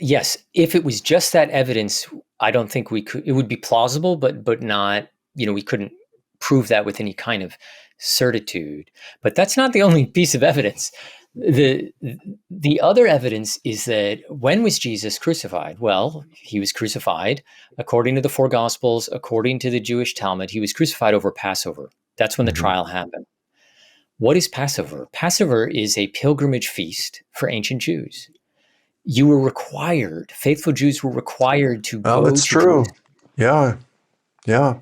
Speaker 2: Yes, if it was just that evidence, I don't think we could. It would be plausible, but not. We couldn't prove that with any kind of certitude. But that's not the only piece of evidence. The other evidence is that when was Jesus crucified? Well, he was crucified according to the four Gospels, according to the Jewish Talmud. He was crucified over Passover. That's when the trial happened. What is Passover? Passover is a pilgrimage feast for ancient Jews. You were required, faithful Jews were required to
Speaker 1: Oh,
Speaker 2: go
Speaker 1: that's
Speaker 2: to
Speaker 1: true.
Speaker 2: Jerusalem.
Speaker 1: Yeah. Yeah.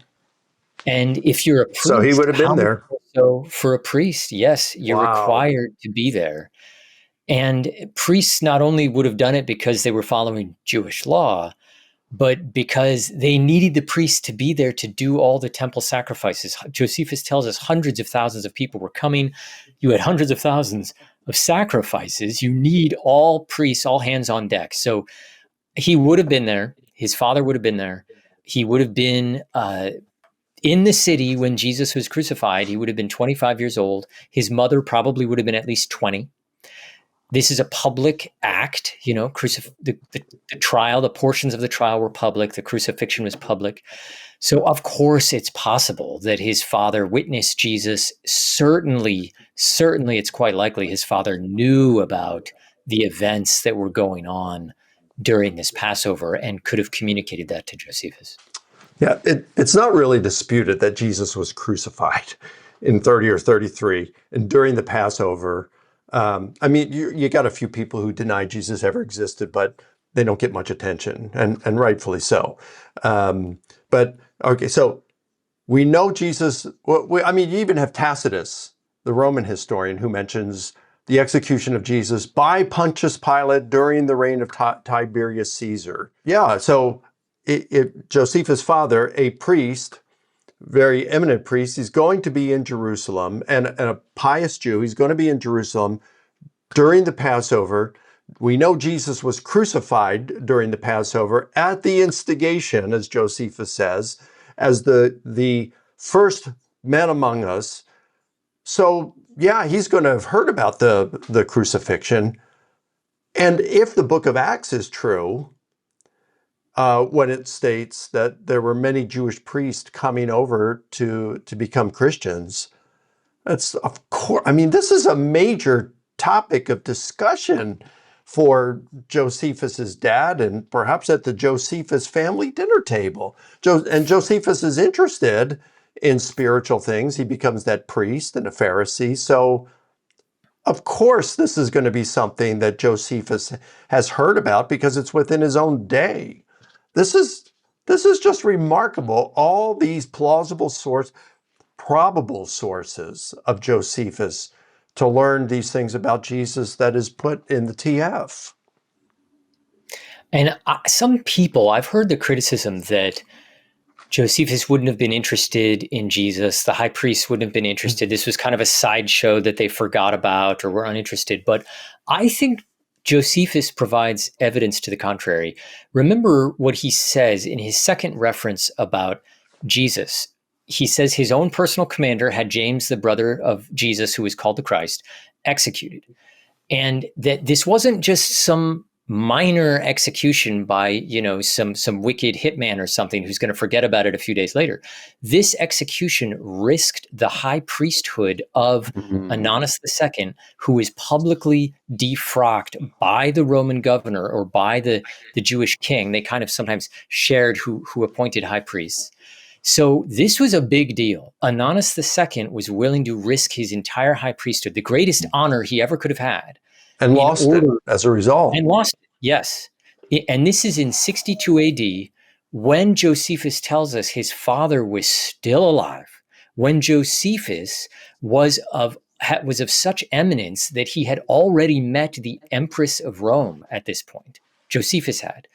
Speaker 2: And if you're a priest,
Speaker 1: So he would have been there.
Speaker 2: So for a priest, yes, you're
Speaker 1: Wow.
Speaker 2: required to be there. And priests not only would have done it because they were following Jewish law, but because they needed the priests to be there to do all the temple sacrifices. Josephus tells us hundreds of thousands of people were coming. You had hundreds of thousands of sacrifices. You need all priests, all hands on deck. So he would have been there. His father would have been there. He would have been in the city when Jesus was crucified. He would have been 25 years old. His mother probably would have been at least 20. This is a public act, the trial, the portions of the trial were public. The crucifixion was public. So of course it's possible that his father witnessed Jesus. Certainly it's quite likely his father knew about the events that were going on during this Passover and could have communicated that to Josephus.
Speaker 1: Yeah, it's not really disputed that Jesus was crucified in 30 or 33 and during the Passover. I mean, you got a few people who deny Jesus ever existed, but they don't get much attention, and rightfully so. But okay, so we know Jesus. I mean, you even have Tacitus, the Roman historian, who mentions the execution of Jesus by Pontius Pilate during the reign of Tiberius Caesar. Yeah, so Josephus' father, a priest, very eminent priest, he's going to be in Jerusalem, and a pious Jew, he's going to be in Jerusalem during the Passover. We know Jesus was crucified during the Passover at the instigation, as Josephus says, as the first man among us. So yeah, he's going to have heard about the crucifixion. And if the book of Acts is true, when it states that there were many Jewish priests coming over to become Christians, that's, of course, I mean, this is a major topic of discussion for Josephus's dad and perhaps at the Josephus family dinner table. And Josephus is interested in spiritual things. He becomes that priest and a Pharisee. So of course, this is going to be something that Josephus has heard about because it's within his own day. This is just remarkable. All these probable sources of Josephus to learn these things about Jesus that is put in the TF.
Speaker 2: And some people, I've heard the criticism that Josephus wouldn't have been interested in Jesus. The high priest wouldn't have been interested. This was kind of a sideshow that they forgot about or were uninterested. But I think Josephus provides evidence to the contrary. Remember what he says in his second reference about Jesus. He says his own personal commander had James, the brother of Jesus, who was called the Christ, executed. And that this wasn't just some minor execution by, some wicked hitman or something who's going to forget about it a few days later. This execution risked the high priesthood of Ananus II, who is publicly defrocked by the Roman governor or by the Jewish king. They kind of sometimes shared who appointed high priests. So this was a big deal. Ananus II was willing to risk his entire high priesthood, the greatest honor he ever could have had.
Speaker 1: And lost it as a result.
Speaker 2: And lost it, yes. And this is in 62 AD, when Josephus tells us his father was still alive, when Josephus was of such eminence that he had already met the Empress of Rome at this point. Josephus had.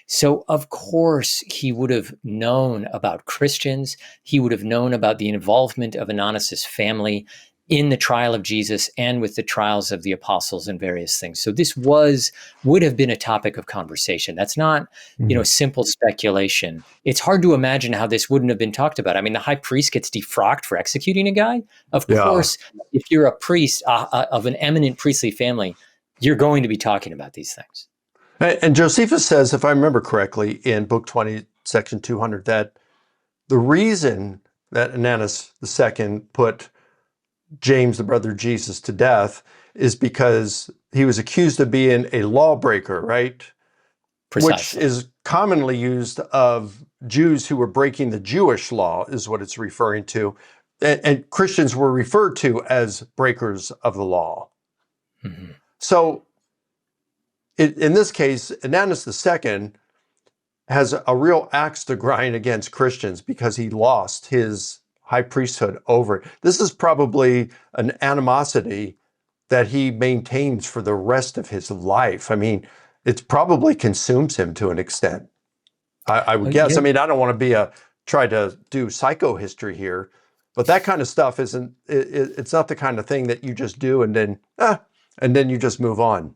Speaker 2: So, of course, he would have known about Christians. He would have known about the involvement of Ananus' family in the trial of Jesus and with the trials of the apostles and various things. So this would have been a topic of conversation. That's not, simple speculation. It's hard to imagine how this wouldn't have been talked about. I mean, the high priest gets defrocked for executing a guy. Of course, if you're a priest of an eminent priestly family, you're going to be talking about these things.
Speaker 1: And Josephus says, if I remember correctly, in Book 20, Section 200, that the reason that Ananus II put James, the brother of Jesus, to death is because he was accused of being a lawbreaker, right?
Speaker 2: Precisely.
Speaker 1: Which is commonly used of Jews who were breaking the Jewish law, is what it's referring to. And Christians were referred to as breakers of the law. Mm-hmm. So in this case, Ananus II has a real axe to grind against Christians because he lost his high priesthood over it. This is probably an animosity that he maintains for the rest of his life. I mean, it probably consumes him to an extent. I would guess. Yeah. I mean, I don't want to try to do psychohistory here, but that kind of stuff it's not the kind of thing that you just do and then you just move on.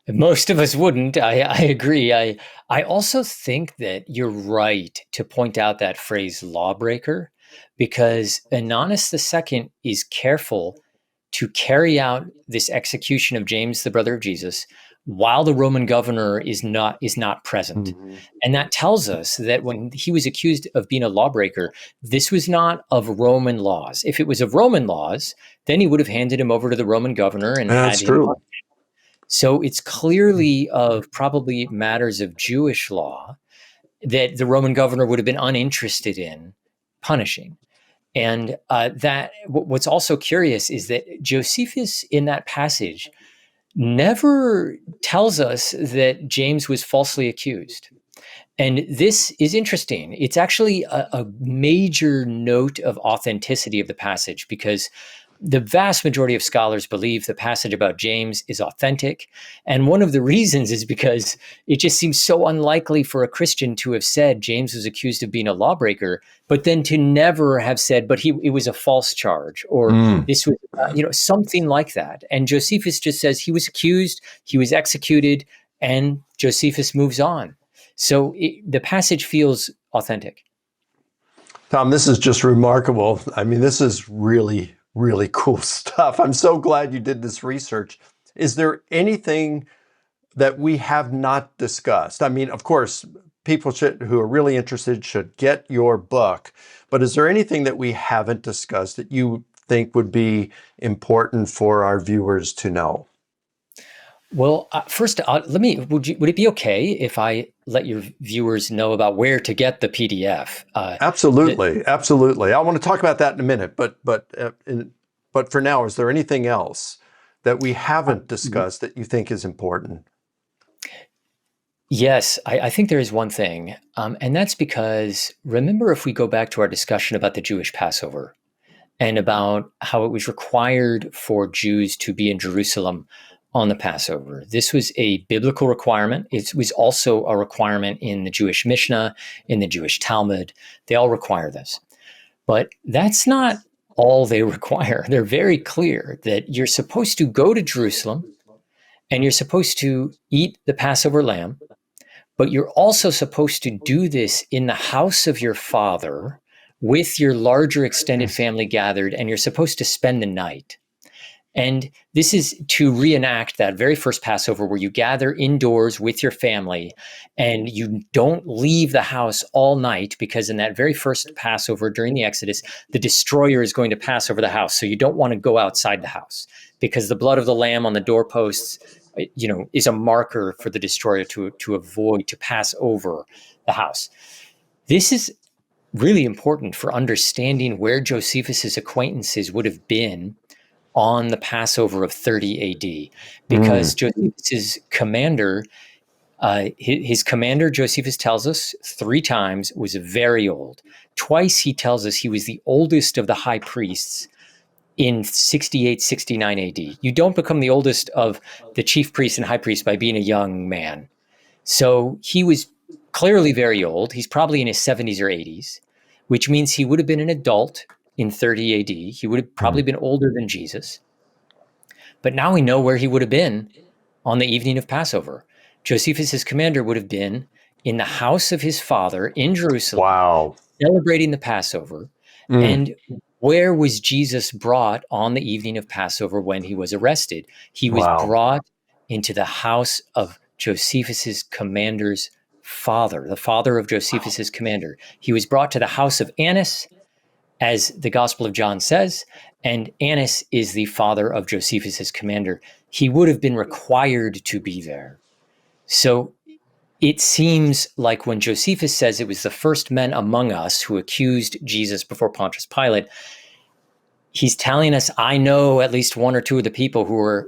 Speaker 2: Most of us wouldn't. I agree. I also think that you're right to point out that phrase lawbreaker, because Ananus II is careful to carry out this execution of James, the brother of Jesus, while the Roman governor is not present. Mm-hmm. And that tells us that when he was accused of being a lawbreaker, this was not of Roman laws. If it was of Roman laws, then he would have handed him over to the Roman governor and
Speaker 1: That's
Speaker 2: had
Speaker 1: true.
Speaker 2: him. So it's clearly of probably matters of Jewish law that the Roman governor would have been uninterested in punishing. And that what's also curious is that Josephus in that passage never tells us that James was falsely accused. And this is interesting. It's actually a major note of authenticity of the passage, because the vast majority of scholars believe the passage about James is authentic. And one of the reasons is because it just seems so unlikely for a Christian to have said James was accused of being a lawbreaker, but then to never have said, but it was a false charge, or this was, something like that. And Josephus just says he was accused, he was executed, and Josephus moves on. So the passage feels authentic.
Speaker 1: Tom, this is just remarkable. I mean, this is really cool stuff. I'm so glad you did this research. Is there anything that we have not discussed? I mean, of course, people who are really interested should get your book, but is there anything that we haven't discussed that you think would be important for our viewers to know?
Speaker 2: Well, first, would it be okay if I let your viewers know about where to get the PDF?
Speaker 1: Absolutely. I want to talk about that in a minute, but for now, is there anything else that we haven't discussed that you think is important?
Speaker 2: Yes, I think there is one thing, and that's because, remember, if we go back to our discussion about the Jewish Passover and about how it was required for Jews to be in Jerusalem on the Passover. This was a biblical requirement. It was also a requirement in the Jewish Mishnah, in the Jewish Talmud. They all require this. But that's not all they require. They're very clear that you're supposed to go to Jerusalem and you're supposed to eat the Passover lamb, but you're also supposed to do this in the house of your father with your larger extended family gathered, and you're supposed to spend the night. And this is to reenact that very first Passover where you gather indoors with your family and you don't leave the house all night, because in that very first Passover during the Exodus, the destroyer is going to pass over the house. So you don't want to go outside the house, because the blood of the lamb on the doorposts, is a marker for the destroyer to avoid, to pass over the house. This is really important for understanding where Josephus's acquaintances would have been on the Passover of 30 AD, because Josephus's commander His commander, Josephus tells us 3 times, was very old. Twice he tells us he was the oldest of the high priests in 68, 69 AD. You don't become the oldest of the chief priests and high priests by being a young man. So he was clearly very old. He's probably in his 70s or 80s, which means he would have been an adult in 30 AD. He would have probably been older than Jesus. But now we know where he would have been on the evening of Passover. Josephus, his commander, would have been in the house of his father in Jerusalem,
Speaker 1: Wow.
Speaker 2: celebrating the Passover. And where was Jesus brought on the evening of Passover when he was arrested? He was brought into the house of Josephus's commander's father, the father of Josephus's commander. He was brought to the house of Annas, as the Gospel of John says, and Annas is the father of Josephus's commander. He would have been required to be there. So it seems like when Josephus says it was the first men among us who accused Jesus before Pontius Pilate, he's telling us, I know at least 1 or 2 of the people who were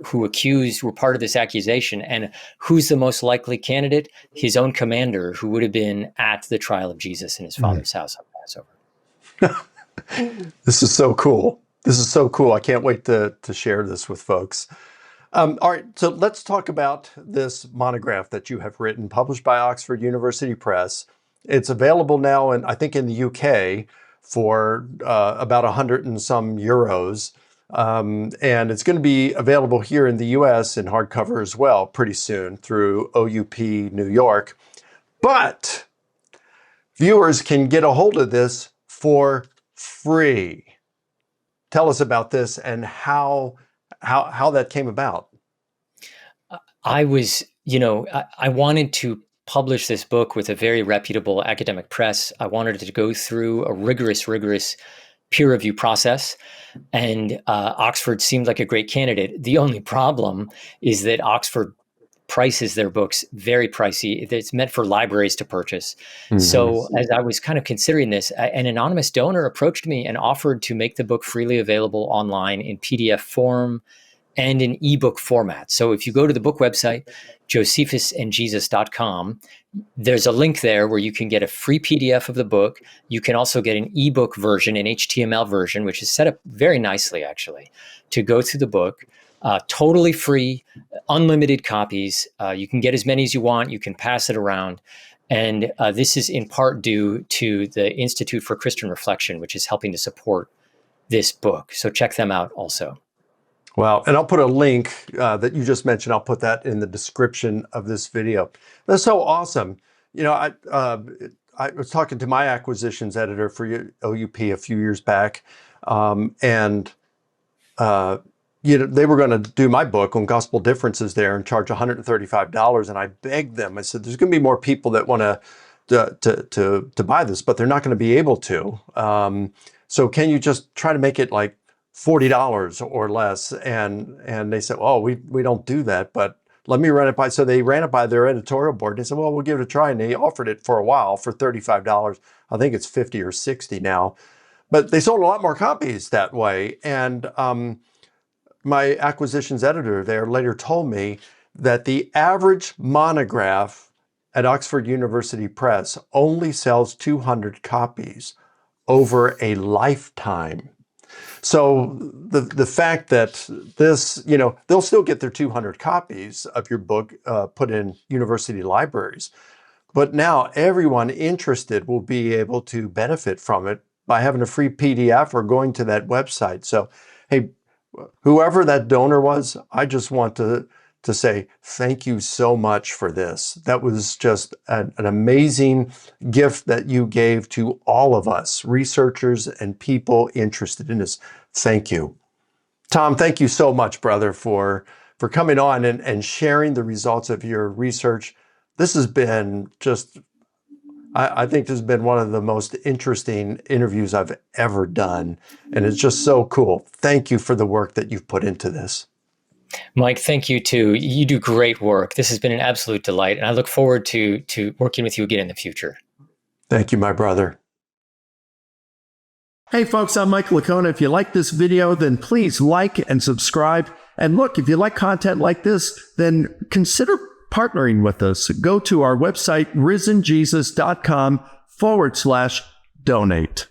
Speaker 2: part of this accusation. And who's the most likely candidate? His own commander, who would have been at the trial of Jesus in his father's house on Passover.
Speaker 1: This is so cool. This is so cool. I can't wait to share this with folks. All right, so let's talk about this monograph that you have written, published by Oxford University Press. It's available now, I think in the UK for about 100 and some euros. And it's going to be available here in the US in hardcover as well pretty soon through OUP New York. But viewers can get a hold of this for free. Tell us about this and how that came about.
Speaker 2: I wanted to publish this book with a very reputable academic press. I wanted it to go through a rigorous peer review process, and Oxford seemed like a great candidate. The only problem is that Oxford prices their books very pricey. It's meant for libraries to purchase. So as I was kind of considering this, an anonymous donor approached me and offered to make the book freely available online in PDF form and in ebook format. So if you go to the book website, josephusandjesus.com, there's a link there where you can get a free PDF of the book. You can also get an ebook version, an HTML version, which is set up very nicely, actually, to go through the book. Totally free, unlimited copies. You can get as many as you want. You can pass it around. And this is in part due to the Institute for Christian Reflection, which is helping to support this book. So check them out also.
Speaker 1: Wow. And I'll put a link that you just mentioned. I'll put that in the description of this video. That's so awesome. You know, I was talking to my acquisitions editor for OUP a few years back, and they were going to do my book on gospel differences there and charge $135. And I begged them. I said, "There's going to be more people that want to buy this, but they're not going to be able to. So can you just try to make it like $40 or less?" And they said, "Oh, we don't do that, but let me run it by." So they ran it by their editorial board. And they said, "Well, we'll give it a try." And they offered it for a while for $35. I think it's $50 or $60 now, but they sold a lot more copies that way. And my acquisitions editor there later told me that the average monograph at Oxford University Press only sells 200 copies over a lifetime. So the fact that this, they'll still get their 200 copies of your book put in university libraries, but now everyone interested will be able to benefit from it by having a free PDF or going to that website. So, hey, whoever that donor was, I just want to say thank you so much for this. That was just an amazing gift that you gave to all of us, researchers and people interested in this. Thank you. Tom, thank you so much, brother, for coming on and sharing the results of your research. This has been just, I think this has been one of the most interesting interviews I've ever done. And it's just so cool. Thank you for the work that you've put into this.
Speaker 2: Mike, thank you too. You do great work. This has been an absolute delight. And I look forward to working with you again in the future.
Speaker 1: Thank you, my brother.
Speaker 3: Hey folks, I'm Mike Licona. If you like this video, then please like and subscribe. And look, if you like content like this, then consider partnering with us. Go to our website, risenjesus.com/donate.